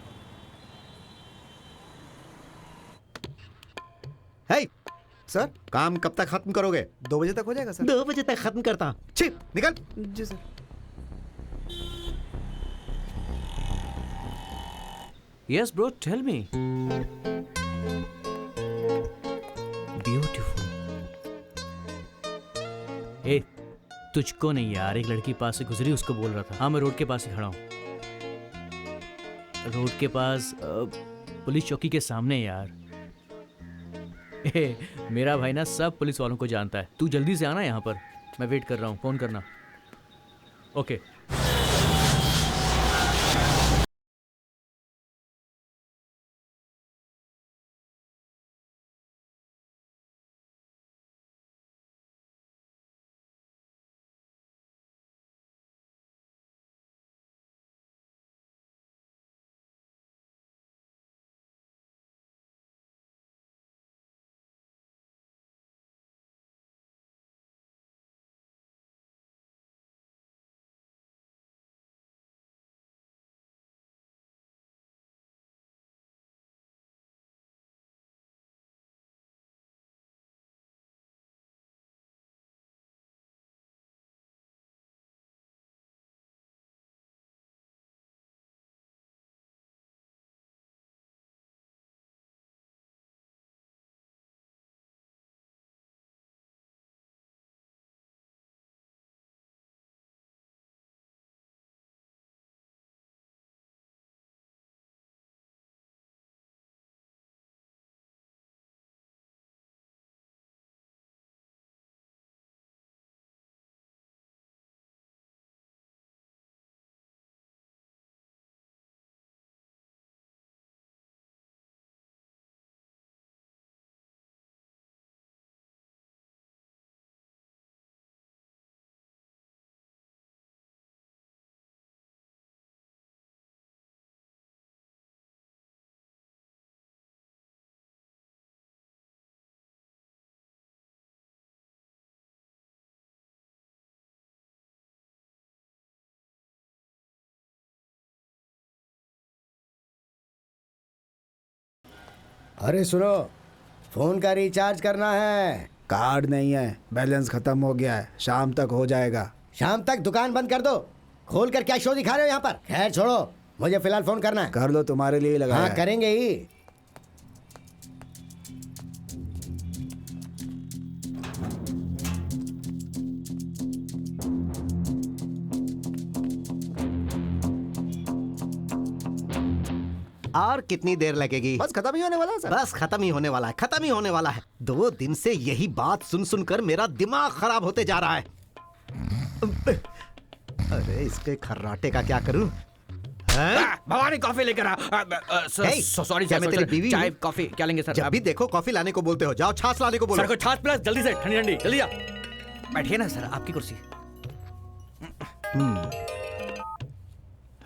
I: है
J: सर,
I: काम कब तक खत्म करोगे?
J: 2 बजे तक हो जाएगा सर।
I: 2 बजे तक खत्म करता हूं। छिप निकल।
J: जी sir.
F: Yes bro, tell me. Beautiful. ए, तुझको नहीं यार, एक लड़की पास से गुजरी, उसको बोल रहा था। हाँ, मैं रोड के पास ही खड़ा हूँ, रोड के पास पुलिस चौकी के सामने यार। ए, मेरा भाई ना सब पुलिस वालों को जानता है। तू जल्दी से आना यहाँ पर, मैं वेट कर रहा हूँ, फोन करना। ओके।
G: अरे सुनो, फोन का रिचार्ज करना है।
J: कार्ड नहीं है, बैलेंस खत्म हो गया है, शाम तक हो जाएगा।
G: शाम तक दुकान बंद कर दो। खोल कर क्या शो दिखा रहे हो यहाँ पर? खैर छोड़ो, मुझे फिलहाल फोन करना है।
J: कर लो, तुम्हारे लिए लगा
G: हाँ, करेंगे ही।
I: और कितनी देर लगेगी?
J: बस खत्म ही होने वाला है सर।
I: बस खत्म ही होने वाला है, खत्म ही होने वाला है। 2 दिन से यही बात सुन सुनकर मेरा दिमाग खराब होते जा रहा है। अरे इसके खर्राटे का क्या करूं?
F: भवानी कॉफी लेकर आ। सॉरी
I: क्या मैं तेरी बीवी
F: चाय
I: हूं?
F: कॉफी क्या लेंगे सर?
I: जब भी देखो कॉफी लाने को बोलते हो, जाओ छाछ लाने को बोलो।
F: सर को छाछ प्लस जल्दी से, ठंडी ठंडी, जल्दी आ। बैठिए ना सर, आपकी कुर्सी।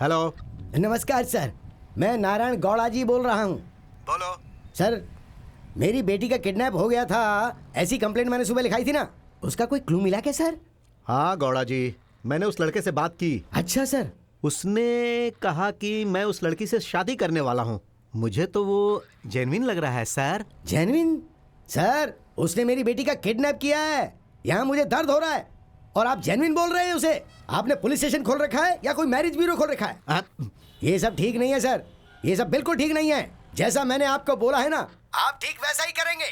I: हेलो,
G: नमस्कार सर, मैं नारायण गौड़ा जी बोल रहा हूँ।
I: बोलो।
G: सर, मेरी बेटी का किडनैप हो गया था, ऐसी कंप्लेंट मैंने सुबह लिखाई थी ना, उसका कोई क्लू मिला क्या सर?
I: हाँ गौड़ा जी, मैंने उस लड़के से बात की।
G: अच्छा सर।
I: उसने कहा कि मैं उस लड़की से शादी करने वाला हूँ। मुझे तो वो जेन्युइन लग रहा है सर।
G: जेन्युइन? सर, उसने मेरी बेटी का किडनैप किया है, यहाँ मुझे दर्द हो रहा है, और आप जेन्युइन बोल रहे हैं उसे? आपने पुलिस स्टेशन खोल रखा है या कोई मैरिज ब्यूरो खोल रखा है? ये सब ठीक नहीं है सर, ये सब बिल्कुल ठीक नहीं है। जैसा मैंने आपको बोला है ना, आप ठीक वैसा ही करेंगे।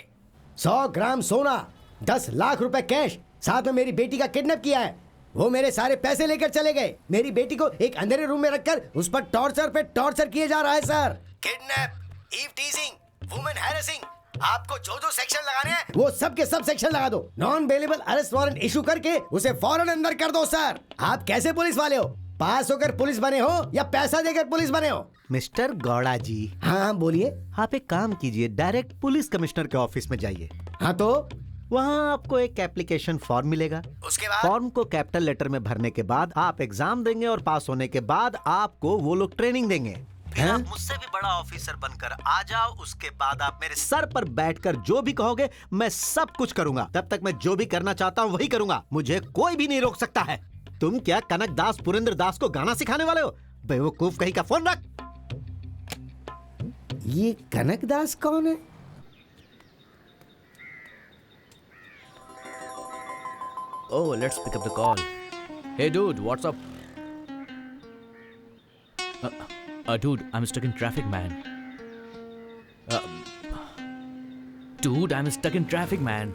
G: 100 ग्राम सोना, 10 लाख रुपए कैश, साथ में मेरी बेटी का किडनैप किया है। वो मेरे सारे पैसे लेकर चले गए। मेरी बेटी को एक अंधेरे रूम में रखकर उस पर टॉर्चर पे टॉर्चर किए जा रहा है sir. Kidnap, eve teasing, women harassing, आपको जो जो सेक्शन लगाने हैं वो सब के सब सेक्शन लगा दो। Non bailable arrest warrant issue करके उसे फौरन अंदर कर दो सर। आप कैसे पुलिस वाले हो? पास होकर पुलिस बने हो या पैसा देकर पुलिस बने हो?
I: मिस्टर गौड़ा जी,
G: हाँ बोलिए।
I: आप एक काम कीजिए, डायरेक्ट पुलिस कमिश्नर के ऑफिस में जाइए।
G: हाँ तो
I: वहाँ आपको एक एप्लीकेशन फॉर्म मिलेगा।
G: उसके बाद
I: फॉर्म को कैपिटल लेटर में भरने के बाद आप एग्जाम देंगे और पास होने के बाद आपको वो लोग ट्रेनिंग देंगे। फिर आप मुझसे भी बड़ा ऑफिसर बनकर आ जाओ। उसके बाद आप मेरे सर पर बैठकर जो भी कहोगे मैं सब कुछ करूंगा। तब तक मैं जो भी करना चाहता हूँ वही करूंगा। मुझे कोई भी नहीं रोक सकता है। तुम क्या कनक दास पुरेंद्र दास को गाना सिखाने वाले हो? बेवकूफ कहीं का। फोन रख।
G: ये कनक दास कौन है?
F: Oh, let's pick up the call. Hey, dude, what's up? Dude, I'm stuck in traffic, man. Dude, I'm stuck in traffic, man.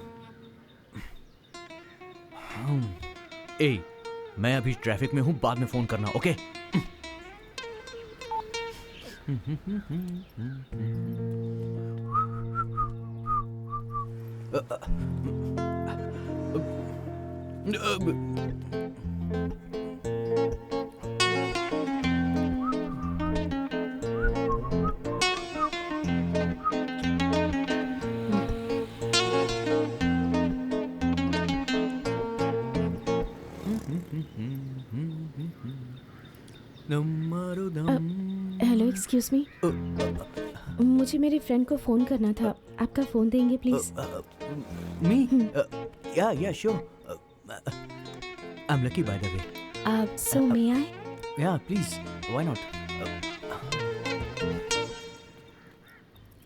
F: Hey, मैं अभी ट्रैफिक में हूँ, बाद में फोन करना, ओके?
H: Hello, excuse me. मुझे मेरे फ्रेंड को फोन करना था। आपका फोन देंगे please?
F: Me? Yeah, sure. I'm lucky, by the way.
H: So may I?
F: Yeah, please. Why not?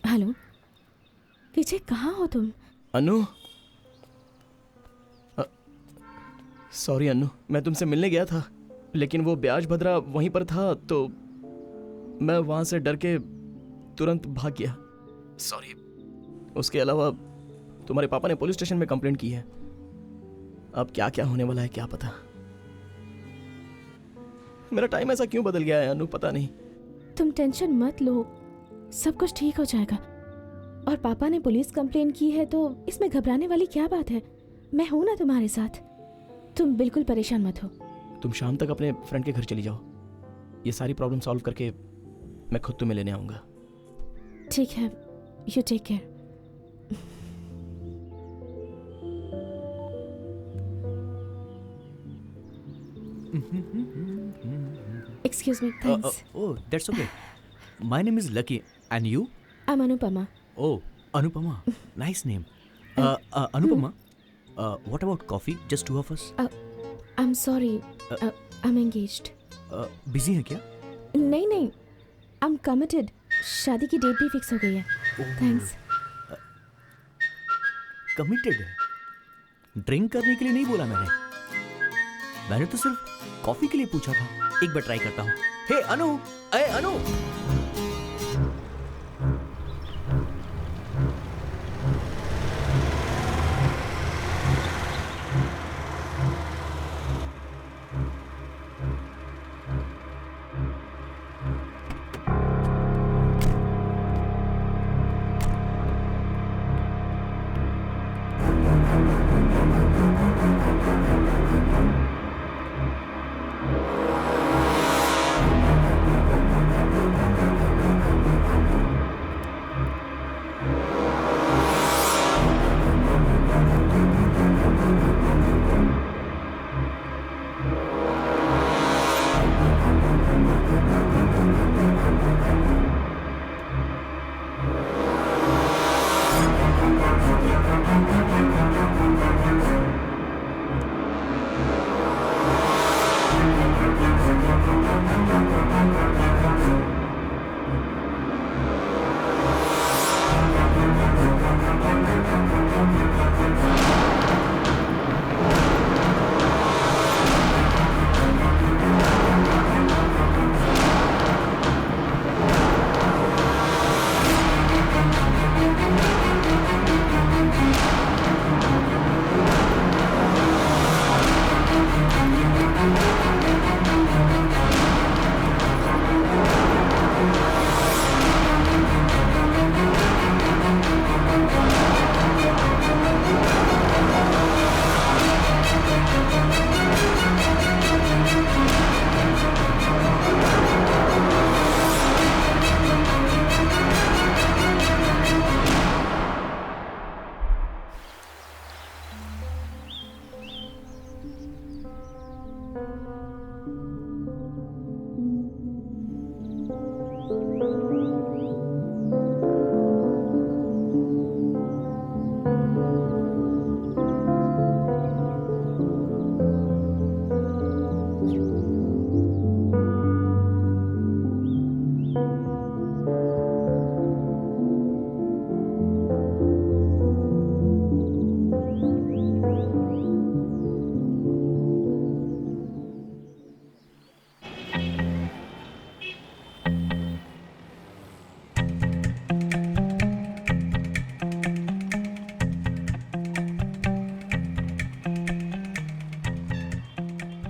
H: हेलो, विजय कहाँ हो तुम?
C: अनु, सॉरी अनु, मैं तुमसे मिलने गया था लेकिन वो ब्याज भद्रा वहीं पर था तो मैं वहां से डर के तुरंत भाग गया। सॉरी। उसके अलावा तुम्हारे पापा ने पुलिस स्टेशन में कंप्लेंट की है। अब क्या क्या होने वाला है क्या पता। मेरा टाइम ऐसा क्यों बदल गया है अनु, पता नहीं।
H: तुम टेंशन मत लो, सब कुछ ठीक हो जाएगा। और पापा ने पुलिस कंप्लेन की है तो इसमें घबराने वाली क्या बात है? मैं हूं ना तुम्हारे साथ। तुम बिल्कुल परेशान मत हो।
C: तुम शाम तक अपने फ्रेंड के घर चली जाओ। ये सारी प्रॉब्लम सॉल्व करके मैं खुद तुम्हें लेने आऊंगा।
H: ठीक है, you take care. Excuse me, thanks.
F: Oh, that's okay. My name is Lucky, and you?
H: I'm Anupama.
F: Oh, Anupama. Nice name. Anupama, what about coffee? Just two of us?
H: I'm sorry. I'm engaged.
F: Busy है क्या?
H: नहीं, I'm committed. शादी की date भी fix हो गई है। Thanks.
F: Committed है? ड्रिंक करने के लिए नहीं बोला मैंने तो सिर्फ कॉफी के लिए पूछा था। एक बार ट्राई करता हूँ। हे अनु, अनु।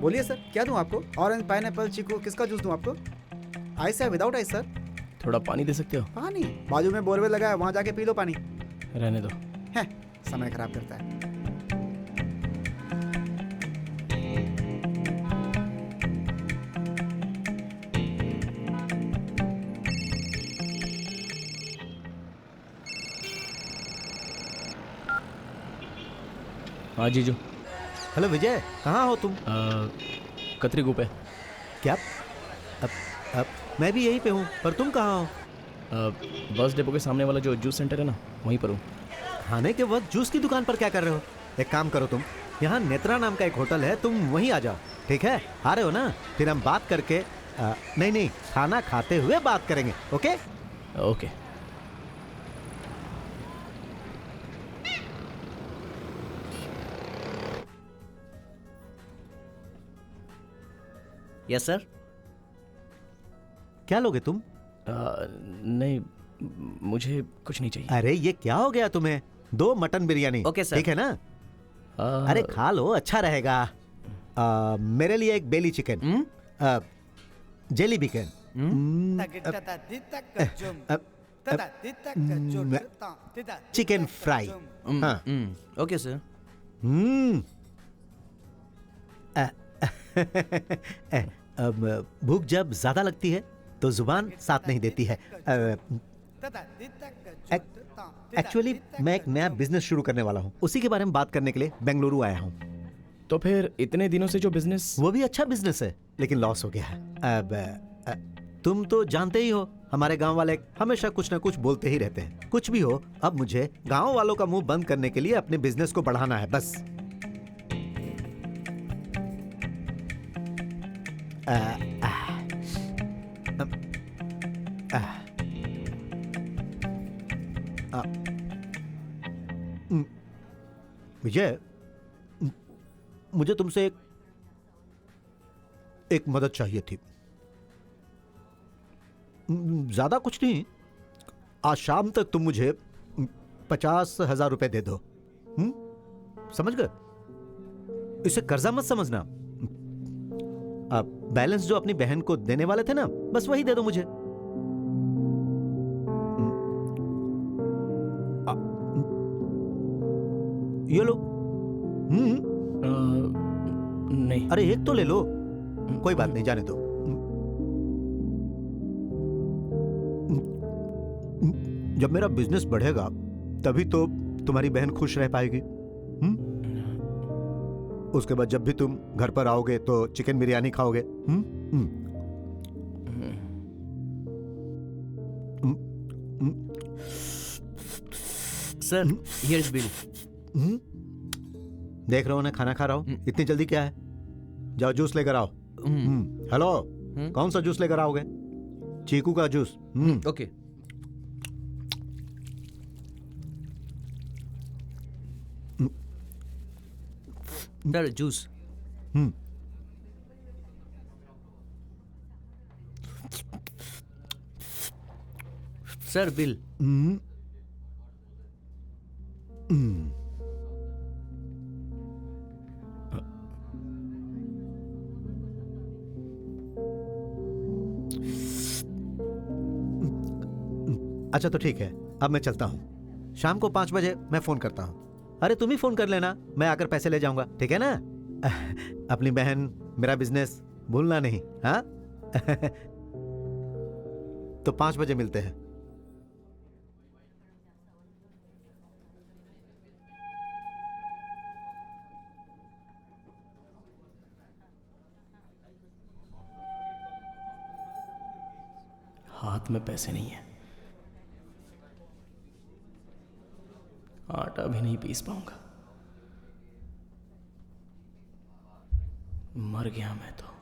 J: बोलिए सर, क्या दूं आपको? ऑरेंज, पाइनएप्पल, चीकू, किसका जूस दूं आपको? आइस है, विदाउट आइस सर?
C: थोड़ा पानी दे सकते हो?
J: पानी? बाजू में बोरवेल लगा है, वहाँ जाके पी लो पानी।
C: रहने दो।
J: है, समय खराब करता है।
C: हाँ जीजू।
I: हेलो विजय, कहाँ हो तुम?
C: कतरी गुपे।
I: क्या? अब मैं भी यहीं पे हूँ, पर तुम कहाँ हो?
C: बस डिपो के सामने वाला जो जूस सेंटर है ना, वहीं पर हूँ।
I: खाने के वक्त जूस की दुकान पर क्या कर रहे हो? एक काम करो तुम, यहाँ नेत्रा नाम का एक होटल है, तुम वहीं आ जाओ, ठीक है? आ रहे हो ना? फिर हम बात करके नहीं, खाना खाते हुए बात करेंगे, ओके?
C: ओके।
F: Yes sir.
I: क्या लोगे तुम?
C: नहीं, मुझे कुछ नहीं चाहिए।
I: अरे ये क्या हो गया तुम्हें? 2 मटन बिरयानी।
F: Okay sir.
I: ठीक है ना? अरे खा लो, अच्छा रहेगा। मेरे लिए एक बेली चिकन, जेली बिकन, चिकन फ्राई। हाँ।
F: Okay sir.
I: अब भूख जब ज्यादा लगती है तो जुबान साथ नहीं देती है। एक्चुअली मैं एक नया बिजनेस शुरू करने वाला हूँ, उसी के बारे में बात करने के लिए बेंगलुरु आया हूँ।
C: तो फिर इतने दिनों से जो बिजनेस?
I: वो भी अच्छा बिजनेस है, लेकिन लॉस हो गया है। अब तुम तो जानते ही हो, हमारे गांव वाले हमेशा कुछ ना कुछ बोलते ही रहते हैं। कुछ भी हो, अब मुझे गांव वालों का मुंह बंद करने के लिए अपने बिजनेस को बढ़ाना है, बस। विजय, मुझे तुमसे एक मदद चाहिए थी। ज्यादा कुछ नहीं, आज शाम तक तुम मुझे 50,000 रुपए दे दो। समझ गए? इसे कर्जा मत समझना। आप बैलेंस जो अपनी बहन को देने वाले थे ना, बस वही दे दो मुझे। ये लो।
C: नहीं।
I: अरे एक तो ले लो, कोई बात नहीं, जाने दो। जब मेरा बिजनेस बढ़ेगा तभी तो तुम्हारी बहन खुश रह पाएगी। उसके बाद जब भी तुम घर पर आओगे तो चिकन बिरयानी खाओगे।
F: Sir, here is bill.
I: देख रहा हूं ना, खाना खा रहा हूं। इतनी जल्दी क्या है? जाओ जूस लेकर आओ। हेलो, कौन सा जूस लेकर आओगे? चीकू का juice.
F: Okay. Sir, juice. Sir, bill.
I: अच्छा तो ठीक है, अब मैं चलता हूँ। शाम को 5 बजे मैं फोन करता हूँ। अरे तुम ही फोन कर लेना, मैं आकर पैसे ले जाऊंगा, ठीक है ना? अपनी बहन, मेरा बिजनेस भूलना नहीं, हाँ? तो 5 बजे मिलते हैं।
C: हाथ में पैसे नहीं है, आटा भी नहीं पीस पाऊंगा। मर गया मैं तो।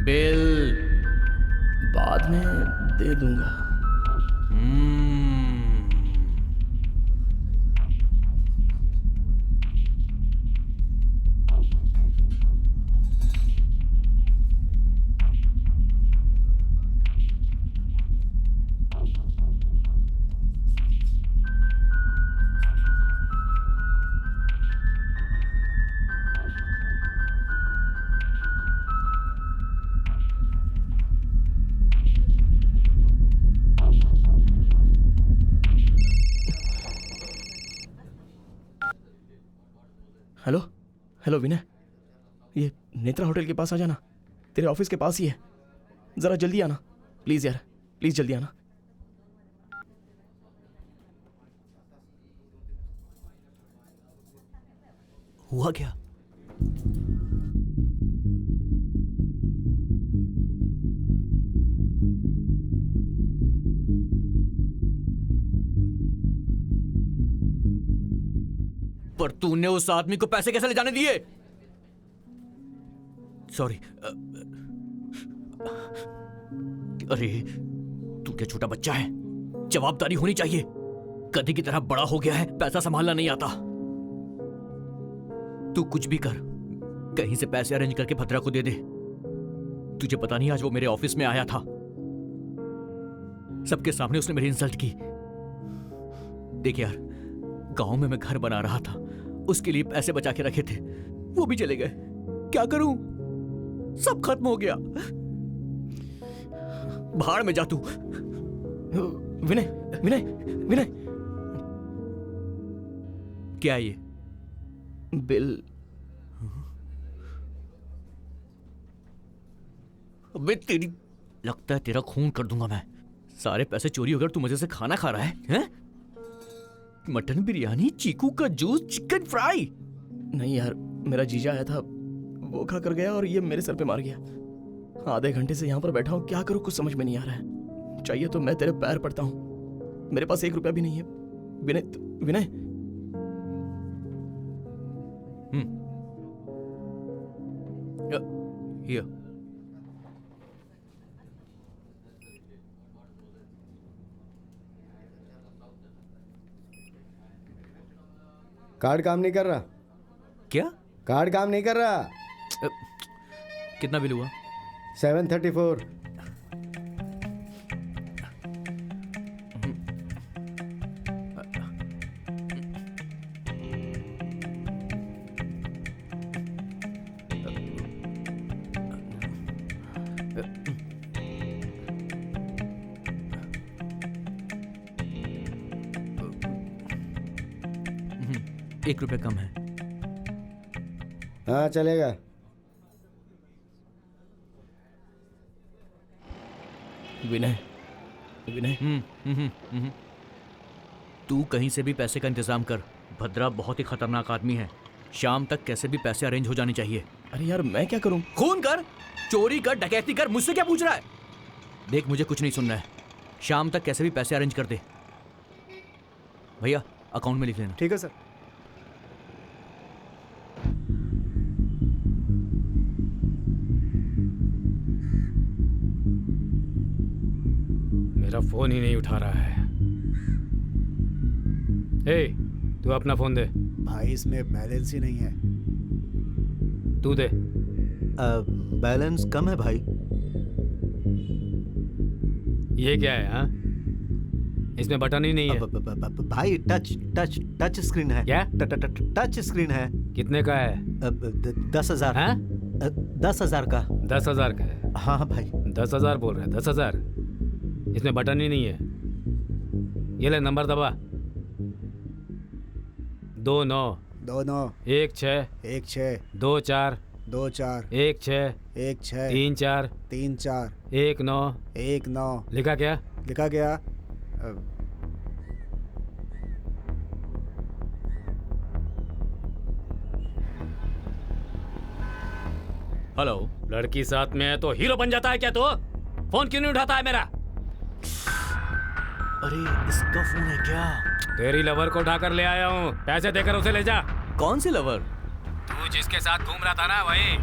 C: बिल बाद में दे दूंगा। हेलो विनय, ये नेत्रा होटल के पास आ जाना, तेरे ऑफिस के पास ही है, जरा जल्दी आना प्लीज यार, प्लीज जल्दी आना।
F: हुआ क्या? पर तूने उस आदमी को पैसे कैसे ले जाने दिए? सॉरी। अरे तू क्या छोटा बच्चा है? जवाबदारी होनी चाहिए। गधी की तरह बड़ा हो गया है, पैसा संभालना नहीं आता। तू कुछ भी कर, कहीं से पैसे अरेंज करके भद्रा को दे दे। तुझे पता नहीं आज वो मेरे ऑफिस में आया था, सबके सामने उसने मेरी इंसल्ट की। देख यार, गांव में मैं घर बना रहा था, उसके लिए पैसे बचा के रखे थे, वो भी चले गए। क्या करूं? सब खत्म हो गया। भाड़ में जा तू।
C: विनय, विनय, विनय,
F: क्या है ये?
C: बिल।
F: अबे तेरी, लगता है तेरा खून कर दूंगा मैं। सारे पैसे चोरी होकर तू मजे से खाना खा रहा है, हैं? मटन बिरयानी, चीकू का जूस, चिकन फ्राई।
C: नहीं यार, मेरा जीजा आया था, वो खा कर गया और ये मेरे सर पे मार गया। आधे घंटे से यहाँ पर बैठा हूँ, क्या करूँ कुछ समझ में नहीं आ रहा है। चाहिए तो मैं तेरे पैर पड़ता हूँ, मेरे पास 1 रुपया भी नहीं है। विनय, विनय।
F: Here.
G: कार्ड काम नहीं कर रहा।
F: क्या?
G: कार्ड काम नहीं कर रहा।
F: कितना बिल हुआ?
G: 734।
F: ₹1 कम है।
G: हाँ चलेगा।
C: विनय, विनय।
F: तू कहीं से भी पैसे का इंतजाम कर। भद्रा बहुत ही खतरनाक आदमी है, शाम तक कैसे भी पैसे अरेंज हो जाने चाहिए।
C: अरे यार मैं क्या करूं?
F: खून कर, चोरी कर, डकैती कर, मुझसे क्या पूछ रहा है? देख, मुझे कुछ नहीं सुनना है, शाम तक कैसे भी पैसे अरेंज कर दे। भैया अकाउंट में लिख लेना।
J: ठीक है सर।
D: मेरा फोन ही नहीं उठा रहा है। ए, तू अपना फोन दे।
J: भाई इसमें बैलेंस ही नहीं है।
D: तू दे।
I: बैलेंस कम है भाई।
D: ये क्या है? हाँ, इसमें बटन ही नहीं है।
I: भाई टच टच टच स्क्रीन है।
D: क्या?
I: टच स्क्रीन है।
D: कितने का है?
I: 10,000।
D: हाँ?
I: 10,000 का।
D: 10,000 का है?
I: हाँ भाई।
D: 10,000 बोल रहे हैं? 10,000? इसमें बटन ही नहीं है। ये ले, नंबर दबा। 29 16
J: 16
D: 24
J: 24
D: 16
J: 16
D: 34
J: 34
D: 19
J: 19
D: लिखा क्या?
J: लिखा गया।
F: हेलो।
D: लड़की साथ में है तो हीरो बन जाता है क्या? तो फोन क्यों नहीं उठाता है मेरा?
F: अरे इसका फोन है क्या?
D: तेरी लवर को उठाकर ले आया हूँ, पैसे देकर उसे ले जा।
F: कौन सी लवर?
D: तू जिसके साथ घूम रहा था ना, वही।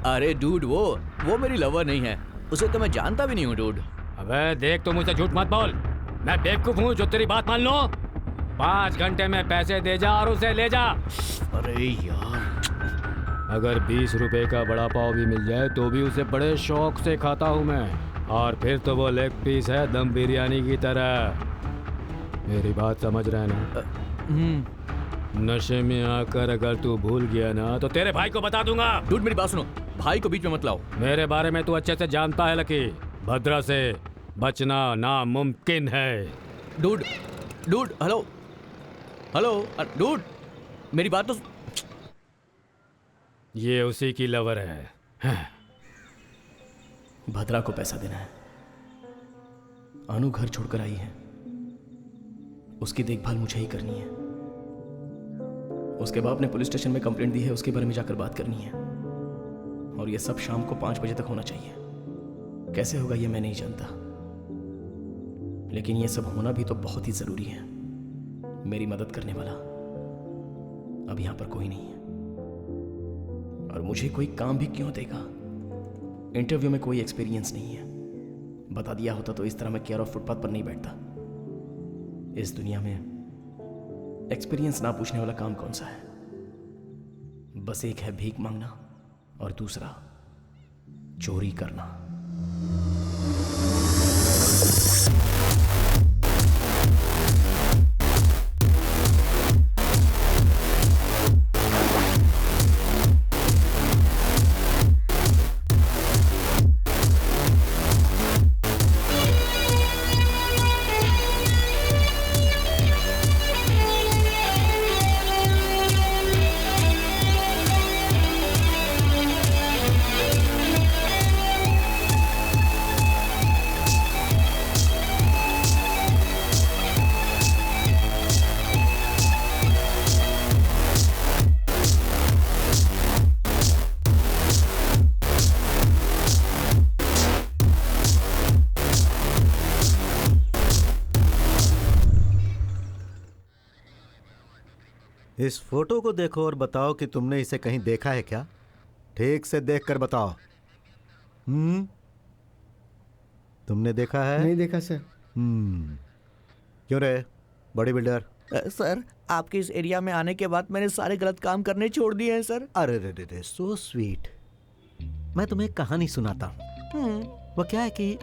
F: अरे डूड, वो मेरी लवर नहीं है, उसे तो मैं जानता भी नहीं हूँ डूड।
D: अबे देख, तू मुझसे झूठ मत बोल। मैं बेवकूफ हूँ जो तेरी बात मान लूं? 5 घंटे में पैसे दे जा और उसे ले जा।
F: अरे यार,
D: अगर 20 रुपए का बड़ा पाव भी मिल जाए तो भी उसे बड़े शौक से खाता हूँ मैं। और फिर तो वो लेग पीस है दम बिरयानी की तरह। मेरी बात समझ रहा है ना? नशे में आकर अगर तू भूल गया ना तो तेरे भाई को बता दूंगा।
F: डूड मेरी बात सुनो, भाई को बीच में मत लाओ।
D: मेरे बारे में तू अच्छे से जानता है लकी। भद्रा से बचना नामुमकिन है।
F: डूड, हेलो, डूड, मेरी बात तो।
D: ये उसी की लवर है।
C: भद्रा को पैसा देना है। अनु घर छोड़कर आई है, उसकी देखभाल मुझे ही करनी है। उसके बाप ने पुलिस स्टेशन में कंप्लेंट दी है, उसके बारे में जाकर बात करनी है। और ये सब शाम को 5 बजे तक होना चाहिए। कैसे होगा ये मैं नहीं जानता, लेकिन ये सब होना भी तो बहुत ही जरूरी है। मेरी मदद करने वाला अब यहां पर कोई नहीं है, और मुझे कोई काम भी क्यों देगा? इंटरव्यू में कोई एक्सपीरियंस नहीं है। बता दिया होता तो इस तरह मैं केयर ऑफ फुटपाथ पर नहीं बैठता। इस दुनिया में एक्सपीरियंस ना पूछने वाला काम कौन सा है? बस एक है भीख मांगना और दूसरा चोरी करना।
I: इस फोटो को देखो और बताओ कि तुमने इसे कहीं देखा है क्या? ठीक से देखकर बताओ। तुमने देखा है?
E: नहीं देखा सर।
I: क्यों रे बॉडी बिल्डर?
F: सर, आपके इस एरिया में आने के बाद मैंने सारे गलत काम करने छोड़ दिए हैं सर।
I: अरे रे रे, सो स्वीट। मैं तुम्हें एक कहानी सुनाता हूँ। वो क्या है कि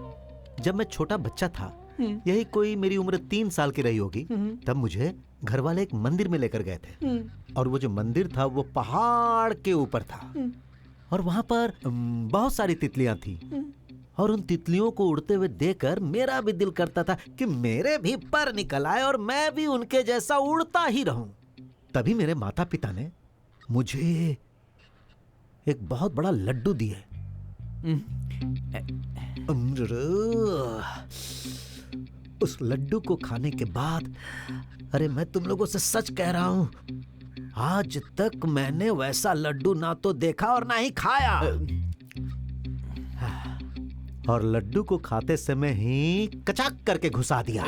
I: जब मैं छोटा बच्चा था, यही कोई मेरी उम्र 3 साल की रही होगी, तब मुझे घर वाले एक मंदिर में लेकर गए थे। और वो जो मंदिर था वो पहाड़ के ऊपर था, और वहां पर बहुत सारी तितलियां थी। और उन तितलियों को उड़ते हुए देखकर मेरा भी दिल करता था कि मेरे भी पर निकल आए और मैं भी उनके जैसा उड़ता ही रहूं। तभी मेरे माता पिता ने मुझे एक बहुत बड़ा लड्डू दिए। उस लड्डू को खाने के बाद, अरे मैं तुम लोगों से सच कह रहा हूं, आज तक मैंने वैसा लड्डू ना तो देखा और ना ही खाया। और लड्डू को खाते समय ही कचाक करके घुसा दिया।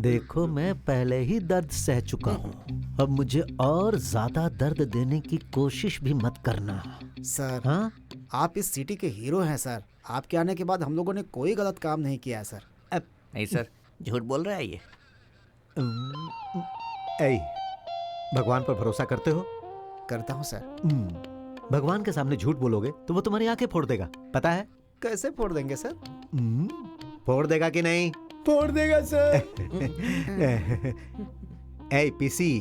I: देखो मैं पहले ही दर्द सह चुका हूं, अब मुझे और ज्यादा दर्द देने की कोशिश भी मत करना।
J: सर,
I: हाँ?
J: आप इस सिटी के हीरो हैं सर। आपके आने के बाद हम लोगों ने कोई गलत काम नहीं किया है सर।
F: नहीं सर, झूठ बोल रहा है ये।
I: ऐ, भगवान पर भरोसा करते हो?
J: करता हूँ सर।
I: भगवान के सामने झूठ बोलोगे तो वो तुम्हारी आंखें फोड़ देगा, पता है?
J: कैसे फोड़ देंगे सर?
I: फोड़ देगा कि नहीं?
J: फोड़ देगा सर।
I: ऐ पीसी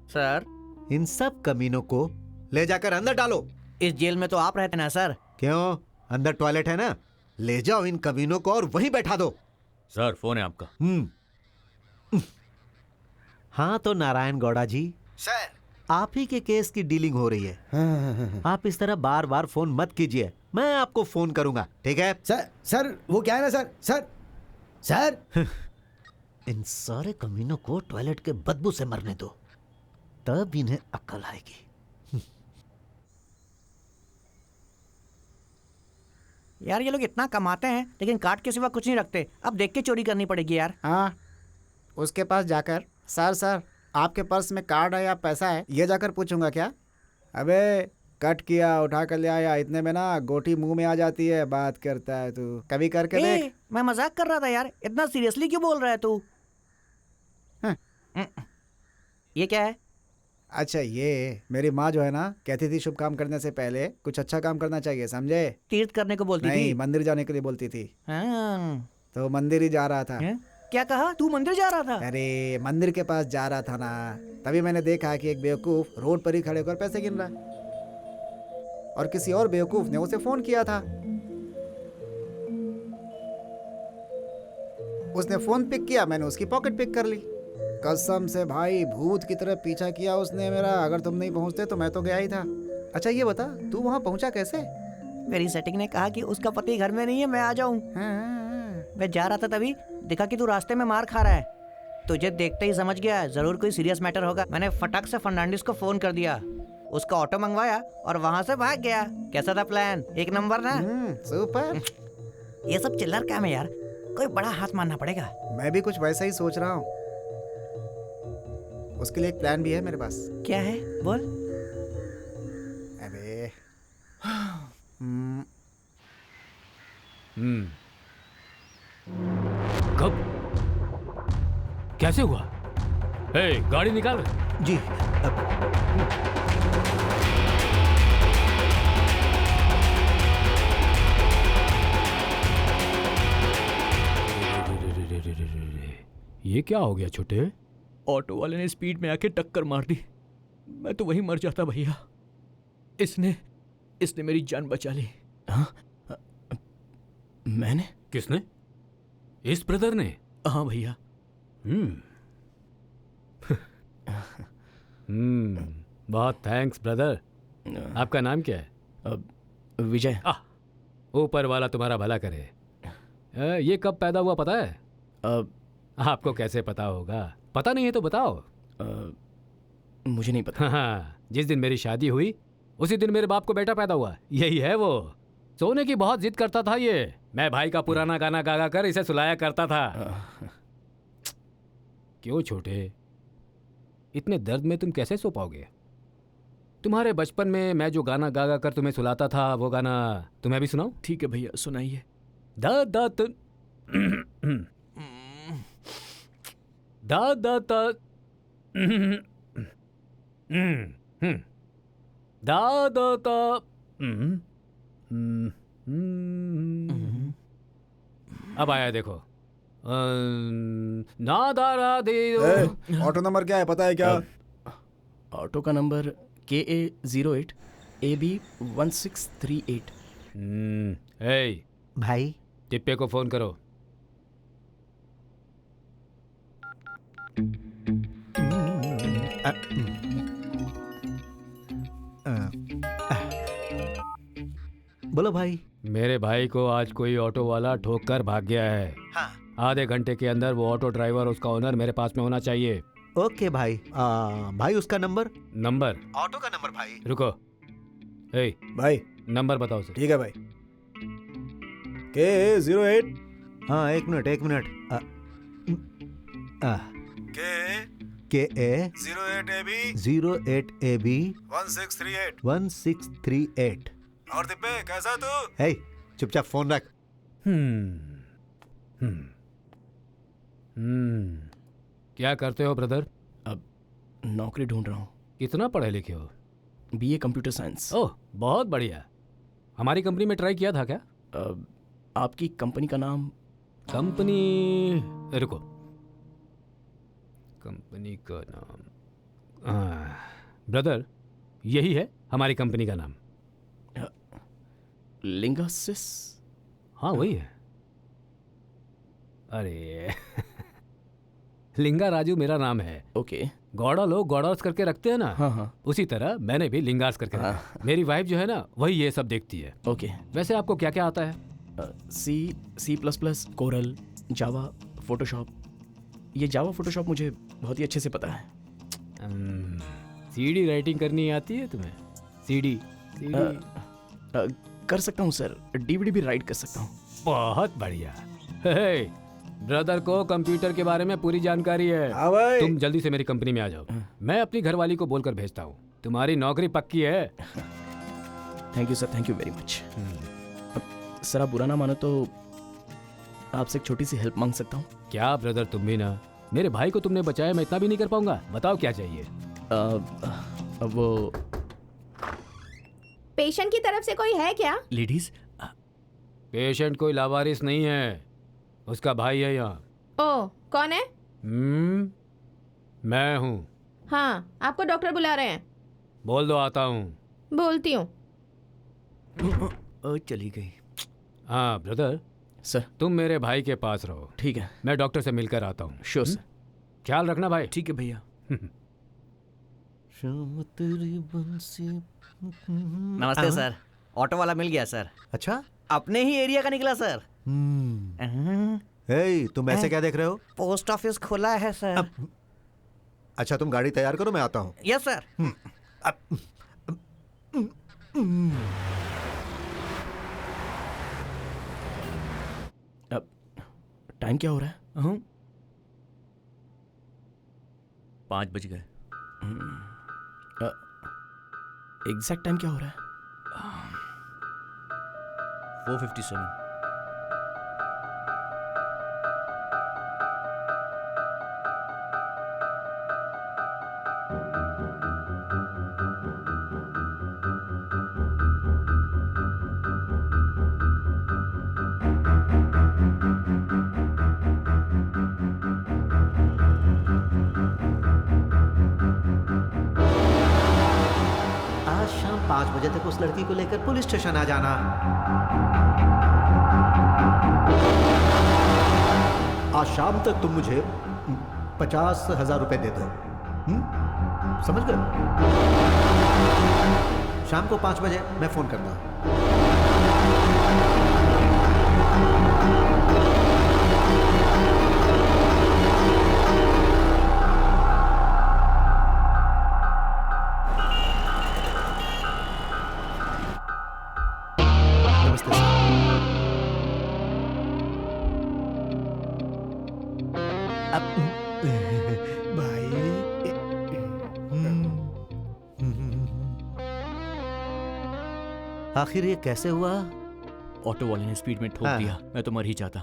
F: सर,
I: इन सब कमीनों को ले जाकर अंदर डालो।
F: इस जेल में तो आप रहते ना सर।
I: क्यों? अंदर टॉयलेट है ना? ले जाओ इन कमीनों को और वहीं बैठा दो।
F: सर, फोन है आपका।
I: हाँ तो नारायण गौड़ा जी,
J: सर,
I: आप ही के केस की डीलिंग हो रही है। आप इस तरह बार बार फोन मत कीजिए, मैं आपको फोन करूंगा, ठीक है?
G: सर वो क्या है ना सर
I: इन सारे कमीनों को टॉयलेट के बदबू से मरने दो, तब इन्हें अक्ल आएगी।
F: यार ये लोग इतना कमाते हैं लेकिन कार्ड के सिवा कुछ नहीं रखते। अब देख के चोरी करनी पड़ेगी यार।
J: हाँ, उसके पास जाकर सर आपके पर्स में कार्ड है या पैसा है, ये जाकर पूछूंगा क्या? अबे कट किया, उठा कर ले आया, इतने में ना गोटी मुंह में आ जाती है। बात करता है तू, कभी करके देख।
F: मैं मजाक कर रहा था यार, इतना सीरियसली क्यों बोल रहा है तू? ये क्या है?
J: अच्छा, ये मेरी माँ जो है ना, कहती थी शुभ काम करने से पहले कुछ अच्छा काम करना चाहिए, समझे?
F: तीर्थ करने को बोलती
J: नहीं,
F: थी।
J: मंदिर जाने के लिए बोलती थी।
F: हाँ।
J: तो मंदिर ही जा रहा था।
F: क्या कहा? तू मंदिर जा रहा था?
J: अरे मंदिर के पास जा रहा था ना, तभी मैंने देखा कि एक बेवकूफ रोड पर ही खड़े होकर पैसे गिन रहा है, और किसी और बेवकूफ ने उसे फोन किया था। उसने फोन पिक किया, मैंने उसकी पॉकेट पिक कर ली। कसम से भाई भूत की तरह पीछा किया उसने मेरा। अगर तुम नहीं पहुंचते तो मैं तो गया ही था। अच्छा ये बता, तू वहां पहुंचा कैसे?
K: मेरी सेटिंग ने कहा कि उसका पति घर में नहीं है, मैं आ जाऊं। मैं जा रहा था तभी देखा कि तू रास्ते में मार खा रहा है। तुझे देखते ही समझ गया जरूर कोई सीरियस मैटर होगा। मैंने फटाक से फर्नांडिस को फोन कर दिया, उसका ऑटो मंगवाया और वहां से भाग गया। कैसा था प्लान? एक नंबर ना?
J: सुपर।
K: ये सब चिल्लर काम है यार, कोई बड़ा हाथ मारना पड़ेगा।
J: मैं भी कुछ वैसा ही सोच रहा हूँ। उसके लिए एक प्लान भी है मेरे पास।
K: क्या है? बोल।
J: अबे
D: कब? कैसे हुआ? हे, गाड़ी निकाल।
I: जी
D: ये क्या हो गया छोटे?
F: ऑटो वाले ने स्पीड में आके टक्कर मार दी। मैं तो वहीं मर जाता भैया। इसने मेरी जान बचा ली।
C: हाँ? मैंने?
D: किसने? इस ब्रदर ने?
F: हाँ भैया।
D: बहुत थैंक्स ब्रदर। आपका नाम क्या है?
C: विजय।
D: ऊपर वाला तुम्हारा भला करे। ये कब पैदा हुआ पता है? आपको कैसे पता होगा? पता नहीं है तो बताओ।
C: मुझे नहीं पता।
D: हाँ, जिस दिन मेरी शादी हुई उसी दिन मेरे बाप को बेटा पैदा हुआ। यही है वो। सोने की बहुत जिद करता था ये। मैं भाई का पुराना गाना गा गा कर इसे सुलाया करता था। क्यों छोटे, इतने दर्द में तुम कैसे सो पाओगे? तुम्हारे बचपन में मैं जो गाना गा गा कर तुम्हें सुलाता था वो गाना तुम्हें भी सुनाऊं?
F: ठीक है भैया, सुनाइए।
D: दा दा दा दा दा दा दा दा दा। अब आया देखो। ना दारा दे।
J: ऑटो नंबर क्या है पता है क्या?
C: ऑटो का नंबर KA08 AB 1638।
I: भाई
D: टिप्पे को फोन करो।
I: बोलो भाई।
D: मेरे भाई को आज कोई ऑटो वाला ठोक कर भाग गया है।
I: हाँ।
D: आधे घंटे के अंदर वो ऑटो ड्राइवर उसका ओनर मेरे पास में होना चाहिए।
I: ओके भाई। भाई उसका नंबर?
D: नंबर?
I: ऑटो का नंबर भाई।
D: रुको।
J: भाई
D: नंबर बताओ सर।
J: ठीक है भाई। KA08।
I: हाँ एक मिनट KA08AB 1638।
J: और दिप्पे कैसा तू?
I: हे चुपचाप फोन रख।
D: क्या करते हो ब्रदर?
C: अब नौकरी ढूंढ रहा हूँ।
D: कितना पढ़े लिखे हो?
C: BA computer science.
D: ओह बहुत बढ़िया। हमारी कंपनी में ट्राई किया था क्या?
C: आपकी कंपनी का नाम?
D: कंपनी, रुको, कंपनी का नाम ब्रदर यही है हमारी कंपनी का नाम।
C: लिंगासिस।
D: हाँ वही है। अरे लिंगा राजू मेरा नाम है।
C: ओके।
D: गौड़ा लोग गौड़ास करके रखते हैं ना।
C: हाँ।
D: उसी तरह मैंने भी लिंगास करके रखा। मेरी वाइफ जो है ना वही ये सब देखती है।
C: ओके।
D: वैसे आपको क्या क्या आता है?
C: C++, कोरल, जावा, फोटोशॉप। ये जावा फोटोशॉप मुझे बहुत ही अच्छे से पता है।
D: CD राइटिंग करनी आती है तुम्हें? CD
C: कर सकता हूँ सर। DVD भी राइट कर सकता हूँ।
D: बहुत बढ़िया। ब्रदर को कंप्यूटर के बारे में पूरी जानकारी है। तुम जल्दी से मेरी कंपनी में आ जाओ। मैं अपनी घरवाली को बोलकर भेजता हूँ। तुम्हारी नौकरी पक्की है।
C: Thank you sir, thank you very much. Sir आप बुरा ना मानो तो आपसे एक छोटी सी हेल्प मांग सकता हूँ?
D: क्या ब्रदर, तुम भी ना। मेरे भाई को तुमने बचाया, मैं इतना भी नहीं कर पाऊंगा। बताओ क्या चाहिए?
C: वो
H: पेशेंट की तरफ से कोई है क्या?
C: लेडीज?
D: पेशेंट कोई लावारिस नहीं है, उसका भाई है यहाँ।
H: ओ, कौन है?
D: मैं हूँ।
H: हाँ, आपको डॉक्टर बुला रहे हैं।
D: बोल दो आता हूँ।
H: बोलती हूँ।
F: चली गई।
D: हाँ ब्रदर।
C: सर
D: तुम मेरे भाई के पास रहो।
C: ठीक है।
D: मैं डॉक्टर से मिलकर आता हूँ।
C: Sure sir.
D: ख्याल रखना भाई।
F: ठीक है भैया।
K: नमस्ते सर, ऑटो वाला मिल गया सर।
I: अच्छा,
K: अपने ही एरिया का निकला सर।
I: हे, तुम ऐसे क्या देख रहे हो?
K: पोस्ट ऑफिस खुला है सर।
I: अच्छा, तुम गाड़ी तैयार करो, मैं आता हूँ।
K: Yes sir.
C: अब टाइम क्या हो रहा है?
F: 5 बज गए।
C: एग्जैक्ट टाइम क्या हो रहा है?
F: 4:57।
I: आज शाम 5 बजे तक उस लड़की को लेकर पुलिस स्टेशन आ जाना। आज शाम तक तुम मुझे 50,000 रुपए दे दो। समझ गए? शाम को 5 बजे मैं फोन करता हूं। आखिर ये कैसे हुआ?
F: ऑटो वाले ने स्पीड में ठोक दिया, मैं तो मर ही जाता।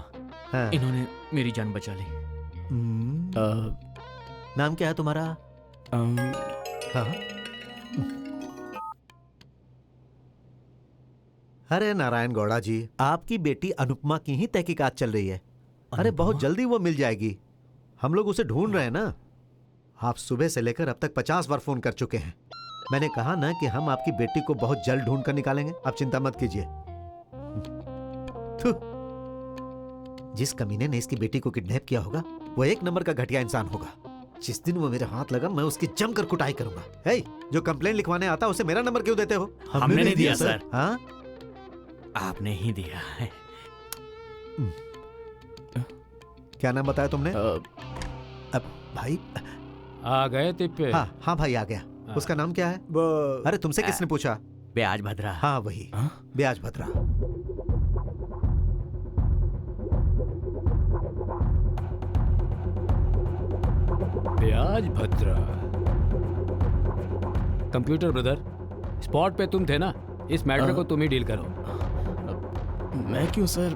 F: इन्होंने मेरी जान बचा ली।
I: नाम क्या है तुम्हारा? हाँ। अरे नारायण गौड़ा जी, आपकी बेटी अनुपमा की ही तहकीकात चल रही है। अरे बहुत जल्दी वो मिल जाएगी। हम लोग उसे ढूंढ रहे हैं ना। आप सुबह से लेकर अब तक 50 बार फोन कर चुके हैं। मैंने कहा ना कि हम आपकी बेटी को बहुत जल्द ढूंढ कर निकालेंगे। आप चिंता मत कीजिए। जिस कमीने ने इसकी बेटी को किडनैप किया होगा वो 1 नंबर का घटिया इंसान होगा। जिस दिन वो मेरे हाथ लगा मैं उसकी जमकर कुटाई करूंगा। हे, जो कंप्लेंट लिखवाने आता उसे मेरा नंबर क्यों देते हो?
F: हमने नहीं दिया सर।
I: हाँ,
F: आपने ही दिया है।
I: क्या नाम बताया तुमने? अब भाई
D: आ गए तिप्पे?
I: हाँ हाँ भाई आ गया। उसका नाम क्या है? अरे तुमसे किसने पूछा?
F: ब्याज भद्रा।
I: हाँ वही, ब्याज भद्रा।
D: ब्याज भद्रा। कंप्यूटर ब्रदर, स्पॉट पे तुम थे ना, इस मैटर को तुम ही डील करो।
C: मैं क्यों सर?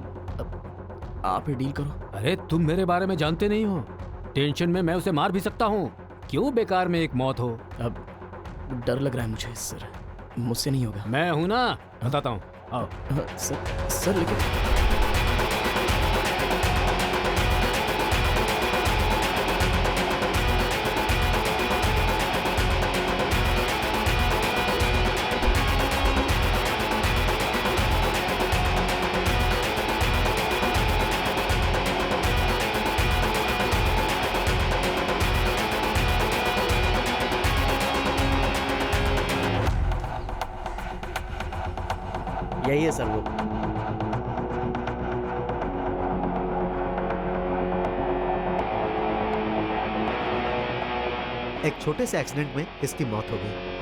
C: आप ही डील करो।
D: अरे तुम मेरे बारे में जानते नहीं हो। टेंशन में मैं उसे मार भी सकता हूँ। क्यों बेकार में एक मौत हो?
C: अब डर लग रहा है मुझे सर, मुझसे नहीं होगा।
D: मैं हूं ना, बताता हूँ। आओ।
C: सर लेकिन
K: यही है सर वो।
I: एक छोटे से एक्सीडेंट में इसकी मौत हो गई।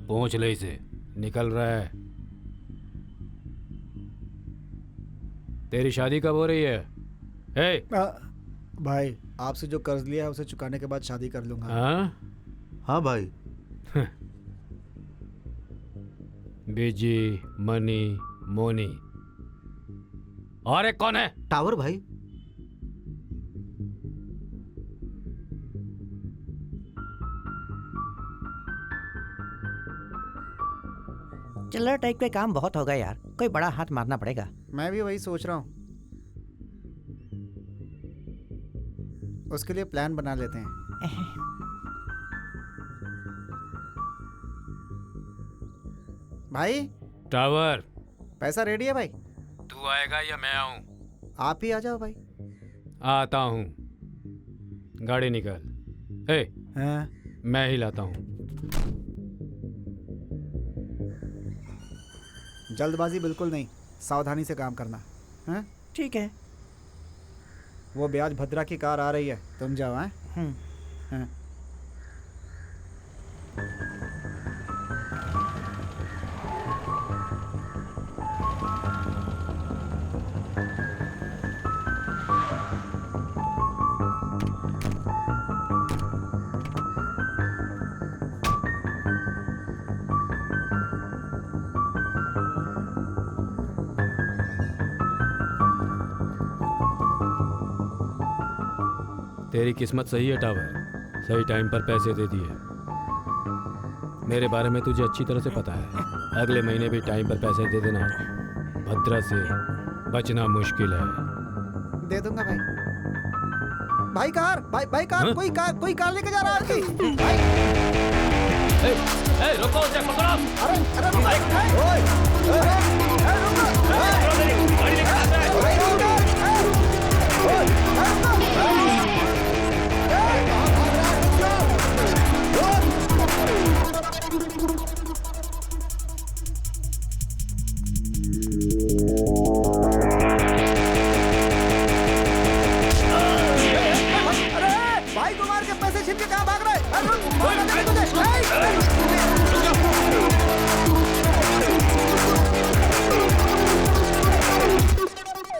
D: पहुंच ले इसे, निकल रहा है। तेरी शादी कब हो रही है?
J: भाई आपसे जो कर्ज लिया है उसे चुकाने के बाद शादी कर लूंगा।
I: हाँ भाई।
D: बीजी, मनी, मोनी और एक कौन है?
I: टावर भाई।
K: चिल्लर टाइप के काम बहुत होगा यार, कोई बड़ा हाथ मारना पड़ेगा।
J: मैं भी वही सोच रहा हूँ। उसके लिए प्लान बना लेते हैं। भाई
D: टावर,
J: पैसा रेडी है भाई?
D: तू आएगा या मैं आऊं?
J: आप ही आ जाओ भाई।
D: आता हूं। गाड़ी निकाल। ए,
J: हाँ?
D: मैं ही लाता हूं।
J: जल्दबाजी बिल्कुल नहीं, सावधानी से काम करना। हाँ?
K: ठीक है।
J: वो ब्याज भद्रा की कार आ रही है, तुम जाओ। हैं? हाँ।
D: तेरी किस्मत सही है टावर, सही टाइम पर पैसे दे दिए। मेरे बारे में तुझे अच्छी तरह से पता है। अगले महीने भी टाइम पर पैसे दे देना। भद्रा से बचना मुश्किल है।
J: दे दूंगा भाई। भाई कार, भाई कार,
D: हाँ?
J: कोई कार लेके जा रहा है आपकी। भाई
D: रुको, उसे पकड़ो।
J: अरे भाई को मार के पैसे छीन के कहाँ भाग रहा है?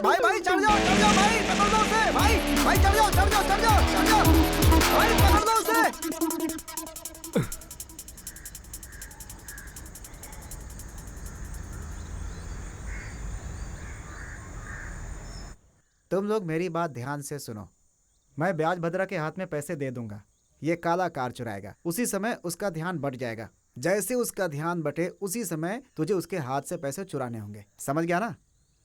J: भाई चढ़ जाओ भाई, पकड़ लो उसे। भाई चढ़ जाओ भाई, पकड़ लो उसे। तुम लोग मेरी बात ध्यान से सुनो। मैं ब्याज भद्रा के हाथ में पैसे दे दूंगा। ये काला कार चुराएगा, उसी समय उसका ध्यान बट जाएगा। जैसे उसका ध्यान बटे उसी समय तुझे उसके हाथ से पैसे चुराने होंगे। समझ गया ना?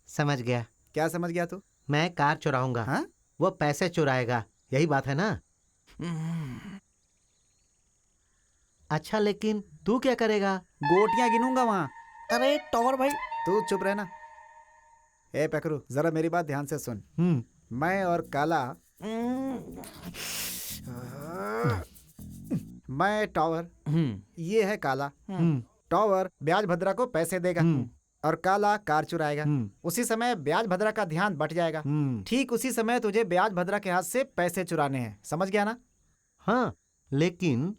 I: समझ गया।
J: क्या समझ गया तू?
I: मैं कार चुराऊंगा।
J: हाँ?
I: वो पैसे चुराएगा, यही बात है ना? अच्छा, लेकिन तू क्या करेगा?
J: गोटियां गिनूंगा वहां।
K: अरे टॉवर भाई,
J: तू चुप रहना। ए पकड़ू, जरा मेरी बात ध्यान से सुन। मैं और काला, मैं टावर, ये है काला। टावर ब्याज भद्रा को पैसे देगा और काला कार चुराएगा। उसी समय ब्याज भद्रा का ध्यान बट जाएगा। ठीक उसी समय तुझे ब्याज भद्रा के हाथ से पैसे चुराने हैं। समझ गया ना?
I: हाँ, लेकिन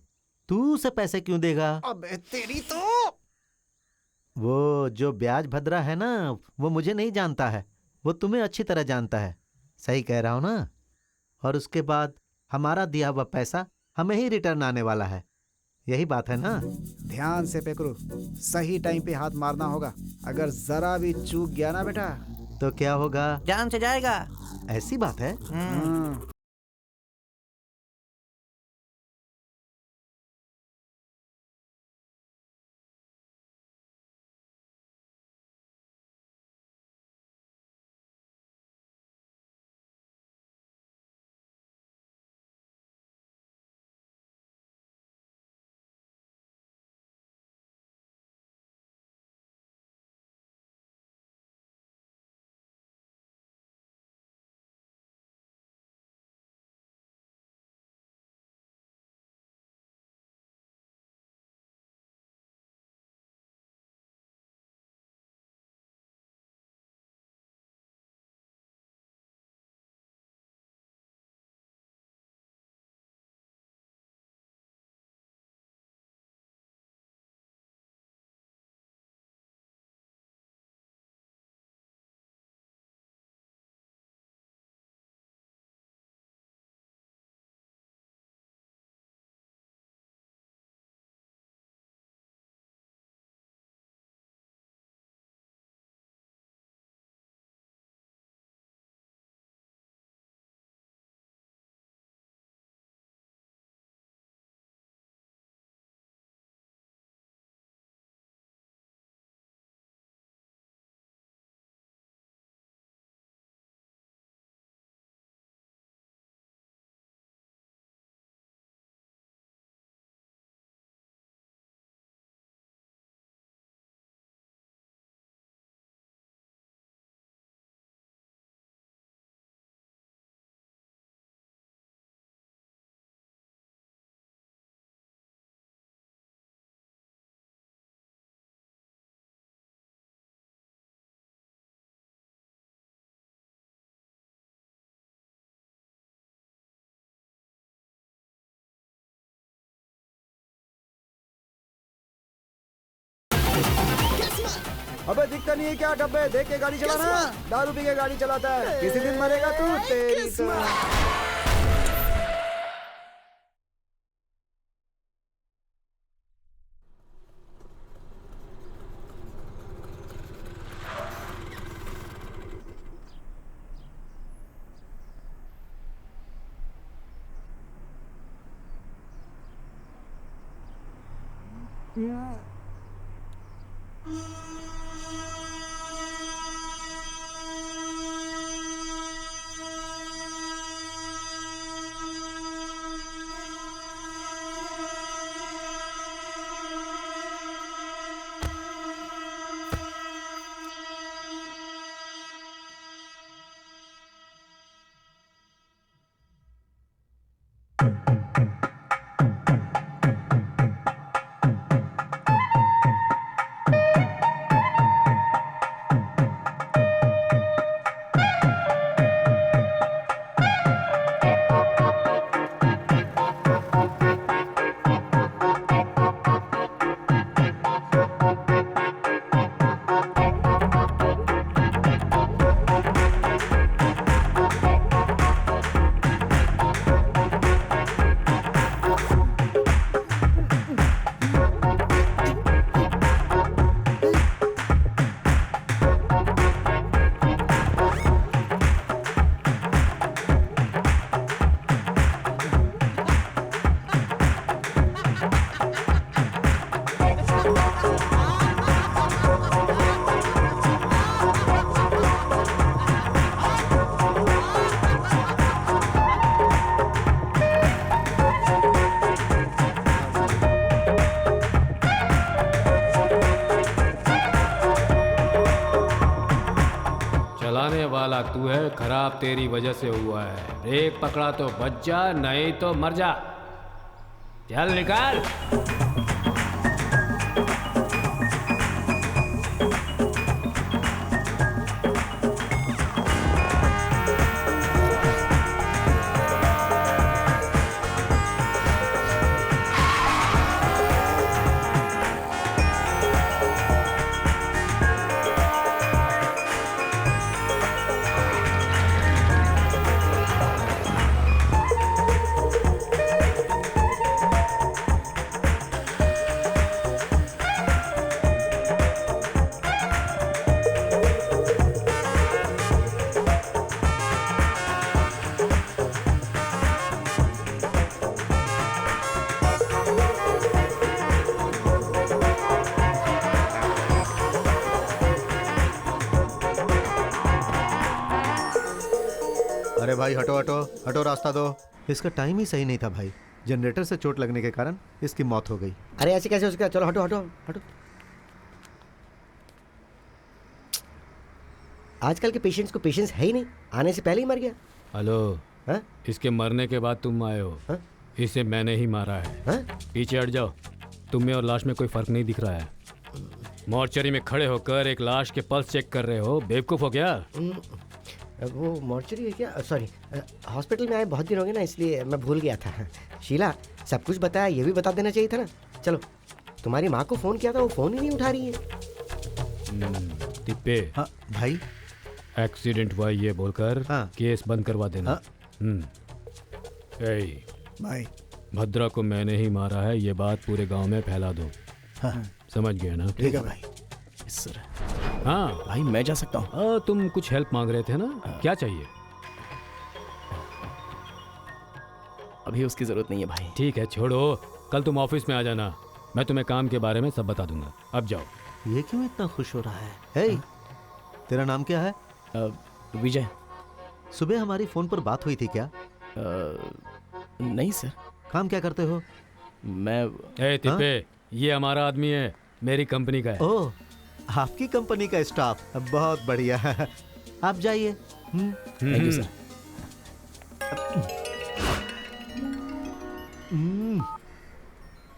I: तू उसे पैसे क्यों देगा?
J: अबे तेरी तो।
I: वो जो ब्याज भद्रा है ना, वो मुझे नहीं जानता है, वो तुम्हें अच्छी तरह जानता है। सही कह रहा हूं ना? और उसके बाद हमारा दिया हुआ पैसा हमें ही रिटर्न आने वाला है, यही बात है ना?
J: ध्यान से पेकरू, सही टाइम पे हाथ मारना होगा। अगर जरा भी चूक गया ना बेटा,
I: तो क्या होगा?
K: जान से जाएगा।
I: ऐसी बात है?
J: अबे दिखता नहीं है क्या डब्बे? देख के गाड़ी चलाना। दारू पी के गाड़ी चलाता है, किसी दिन मरेगा तू। तेरी तो
D: चलाने वाला तू है, खराब तेरी वजह से हुआ है। ब्रेक पकड़ा तो बच जा, नहीं तो मर जा। चल निकाल।
I: अरे भाई हटो हटो हटो, रास्ता दो। इसका टाइम ही सही नहीं था भाई। जनरेटर से चोट लगने के कारण इसकी मौत हो गई।
G: अरे ऐसे कैसे हो सकता है? चलो हटो हटो हटो। आजकल के पेशेंट्स को पेशेंस है ही नहीं, आने से पहले ही मर गया।
D: हेलो,
G: हा?
D: इसके मरने के बाद तुम आए हो।
G: हा?
D: इसे मैंने ही मारा है।
G: हा?
D: पीछे हट जाओ। तुम में और लाश में कोई फर्क नहीं दिख रहा है। मॉर्चरी में खड़े होकर एक लाश के पल्स चेक कर रहे हो, बेवकूफ हो क्या?
G: वो मॉर्चरी है क्या? सॉरी, हॉस्पिटल में आए बहुत दिन हो गए ना, इसलिए मैं भूल गया था। शीला, सब कुछ बताया, ये भी बता देना चाहिए था ना। चलो, तुम्हारी माँ को फोन किया था, वो फोन ही नहीं उठा रही है।
D: टिप्पे।
I: हाँ भाई।
D: एक्सीडेंट हुआ ये बोलकर केस बंद करवा देना।
J: भाई,
D: भद्रा को मैंने ही मारा है, ये बात पूरे गांव में फैला दो। समझ गए ना?
J: ठीक है भाई।
C: सर,
D: हाँ
C: भाई मैं जा सकता हूँ?
D: तुम कुछ हेल्प मांग रहे थे ना, क्या चाहिए?
C: अभी उसकी जरूरत नहीं है भाई।
D: ठीक है, छोड़ो। कल तुम ऑफिस में आ जाना, मैं तुम्हें काम के बारे में सब बता दूंगा। अब जाओ।
I: ये क्यों इतना खुश हो रहा है? हे, तेरा नाम क्या है?
C: विजय।
I: सुबह हमारी फोन पर बात हुई थी क्या?
C: नहीं सर।
I: काम क्या करते हो?
C: मैं
D: टिप्पे, ये हमारा आदमी है, मेरी कंपनी का है।
I: ओह, आपकी कंपनी का स्टाफ, बहुत बढ़िया। आप जाइए।
C: Thank you sir.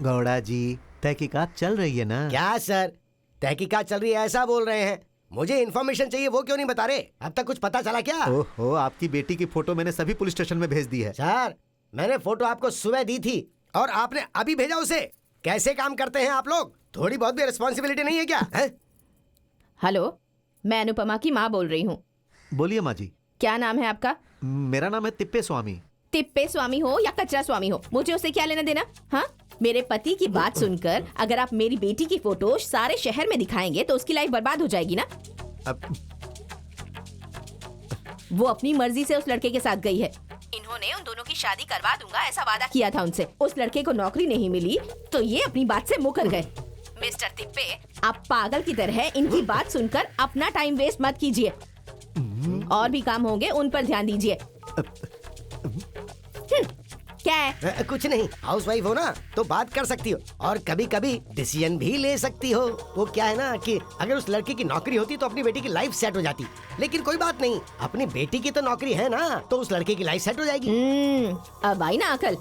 I: Gowda ji, तहकीकात चल रही है ना?
G: क्या सर, तहकीकात चल रही है ऐसा बोल रहे हैं? मुझे इन्फॉर्मेशन चाहिए, वो क्यों नहीं बता रहे? अब तक कुछ पता चला क्या?
I: ओहो, आपकी बेटी की फोटो मैंने सभी पुलिस स्टेशन में भेज दी है।
G: सर, मैंने फोटो आपको सुबह दी थी और आपने अभी भेजा उसे। कैसे काम करते हैं आप लोग? थोड़ी बहुत भी रिस्पॉन्सिबिलिटी नहीं है क्या? है?
H: हेलो, मैं अनुपमा की माँ बोल रही हूँ।
I: बोलिए माँ जी।
H: क्या नाम है आपका?
I: मेरा नाम है तिप्पे स्वामी।
H: तिप्पे स्वामी हो या कचरा स्वामी हो, मुझे उससे क्या लेना देना? हाँ, मेरे पति की बात सुनकर अगर आप मेरी बेटी की फोटो सारे शहर में दिखाएंगे तो उसकी लाइफ बर्बाद हो जाएगी ना। वो अपनी मर्जी से उस लड़के के साथ गई है। इन्होंने उन दोनों की शादी करवा दूंगा ऐसा वादा किया था उनसे। उस लड़के को नौकरी नहीं मिली तो ये अपनी बात से मुकर गए। मिस्टर तिप्पे, आप पागल की तरह इनकी बात सुनकर अपना टाइम वेस्ट मत कीजिए। और भी काम होंगे, उन पर ध्यान दीजिए। क्या है?
G: कुछ नहीं, हाउसवाइफ हो ना तो बात कर सकती हो और कभी कभी डिसीजन भी ले सकती हो। वो क्या है ना कि अगर उस लड़के की नौकरी होती तो अपनी बेटी की लाइफ सेट हो जाती, लेकिन कोई बात नहीं, अपनी बेटी की तो नौकरी है ना, तो उस लड़के की लाइफ सेट हो जाएगी।
H: अब आई ना अकल।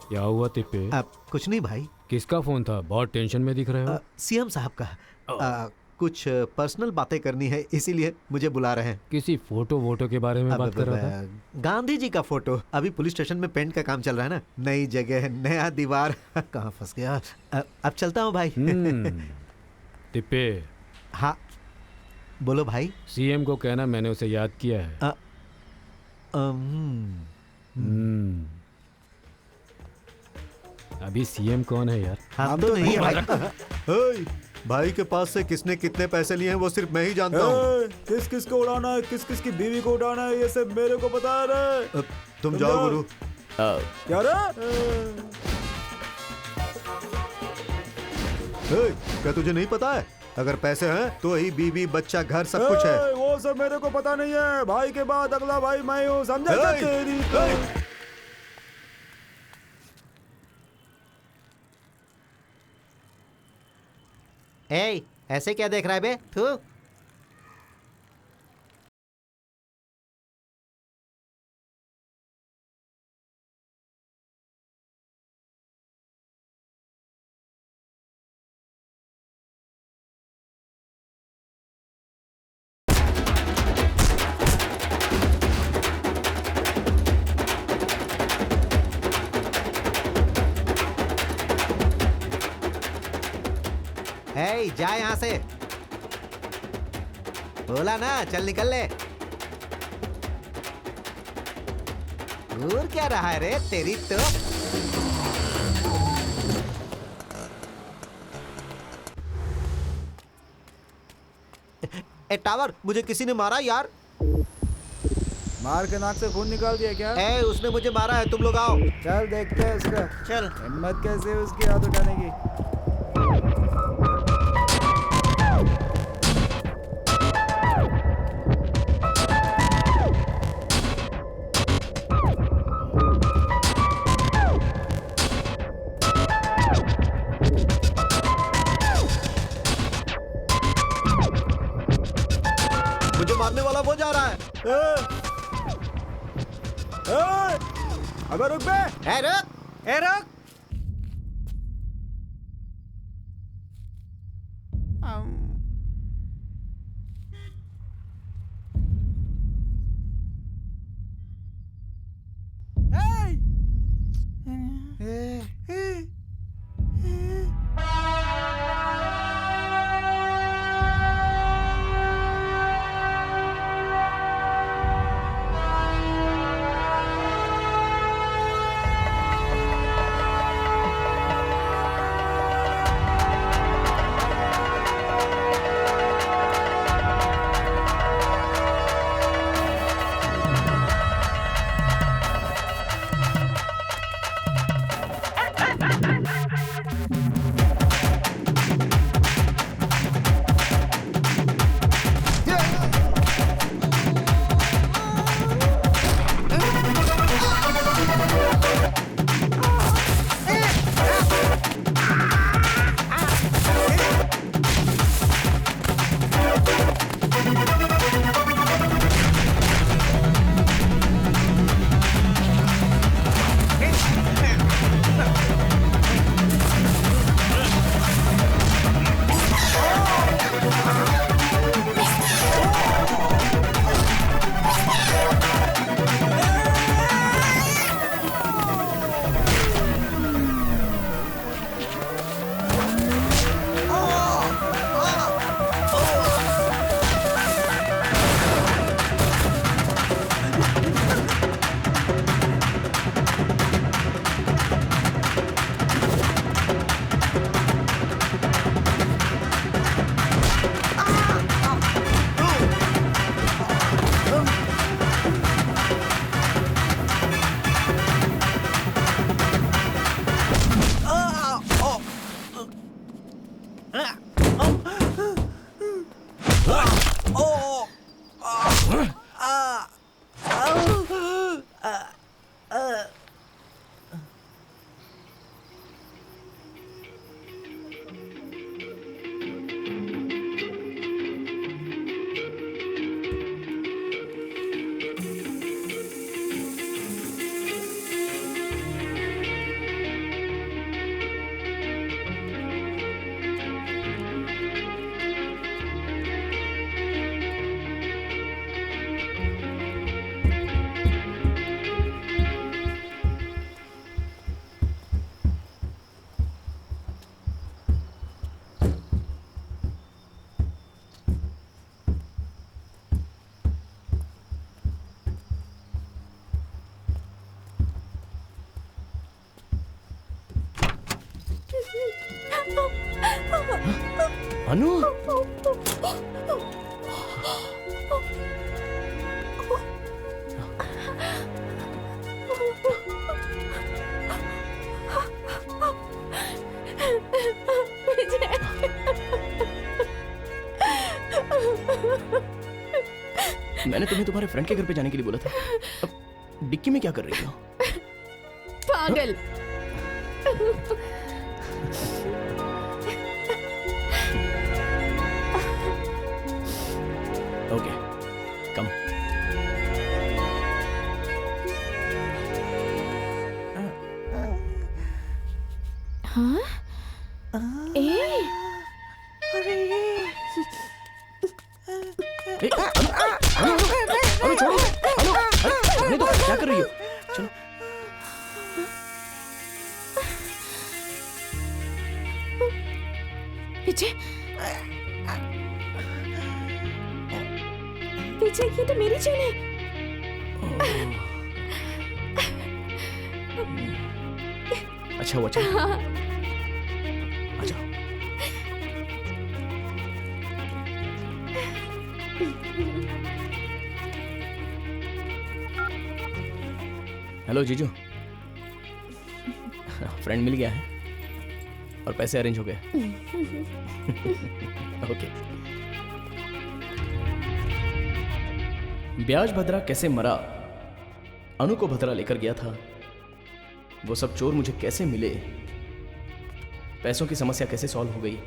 D: क्या हुआ तिप्पे?
I: कुछ नहीं भाई।
D: किसका फोन था? बहुत टेंशन में दिख रहे हो।
I: सीएम साहब का। कुछ पर्सनल बातें करनी है इसीलिए मुझे बुला रहे हैं।
D: किसी फोटो वोटो के बारे में बात कर रहा था?
I: गांधी जी का फोटो। अभी पुलिस स्टेशन में पेंट का काम चल रहा है ना, नई जगह नया दीवार। कहाँ फंस गया। अब चलता हूँ भाई।
D: तिप्पे।
I: हाँ बोलो भाई।
D: सीएम को कहना मैंने उसे याद किया है। अभी सीएम कौन है यार?
I: हम तो नहीं है भाई। भाई के पास से किसने कितने पैसे लिए हैं वो सिर्फ मैं ही जानता हूँ।
L: किस किस को उड़ाना है, किस किस की बीवी को उड़ाना है, ये सब मेरे को पता है रे।
I: तुम जाओ गुरु।
L: क्या रे?
I: क्या तुझे नहीं पता है? अगर पैसे हैं तो ही बीवी बच्चा घर सब कुछ है।
L: वो सब मेरे को पता नहीं है। भाई के बाद अगला भाई मैं हूँ, समझा? तेरी तो
I: ऐसे क्या देख रहा है बे? थू। जा यहाँ से। बोला ना चल निकल ले। घूर क्या रहा है रे तेरी तो। टावर, मुझे किसी ने मारा यार।
L: मार के नाक से खून निकाल दिया क्या?
I: उसने मुझे मारा है, तुम लोग आओ।
L: चल देखते हैं इसका।
K: चल।
L: हिम्मत कैसे है उसकी हाथ उठाने की।
I: मुझे मारने वाला वो जा रहा है।
L: अबे रुक बे।
K: रुक।
C: अनु मैंने तुम्हें तुम्हारे फ्रेंड के घर पे जाने के लिए बोला था। अब डिक्की में क्या कर रही हो?
H: पागल।
C: ओके कम।
H: हाँ? ए?
C: अरे छोड़ो, अरे तो क्या कर रही हो? चलो।
H: विजय, विजय ये तो मेरी चेन है।
C: अच्छा हुआ चलो। अच्छा। हेलो जीजू, फ्रेंड मिल गया है और पैसे अरेंज हो गए। ओके। ब्याज भद्रा कैसे मरा, अनु को भद्रा लेकर गया था, वो सब चोर मुझे कैसे मिले, पैसों की समस्या कैसे सॉल्व हो गई,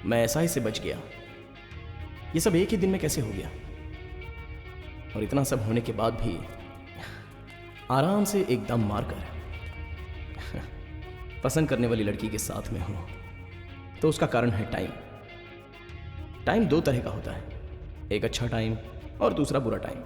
C: मैं एसआई से बच गया, ये सब एक ही दिन में कैसे हो गया, और इतना सब होने के बाद भी आराम से एकदम मारकर पसंद करने वाली लड़की के साथ में हूं, तो उसका कारण है टाइम। टाइम दो तरह का होता है, एक अच्छा टाइम और दूसरा बुरा टाइम।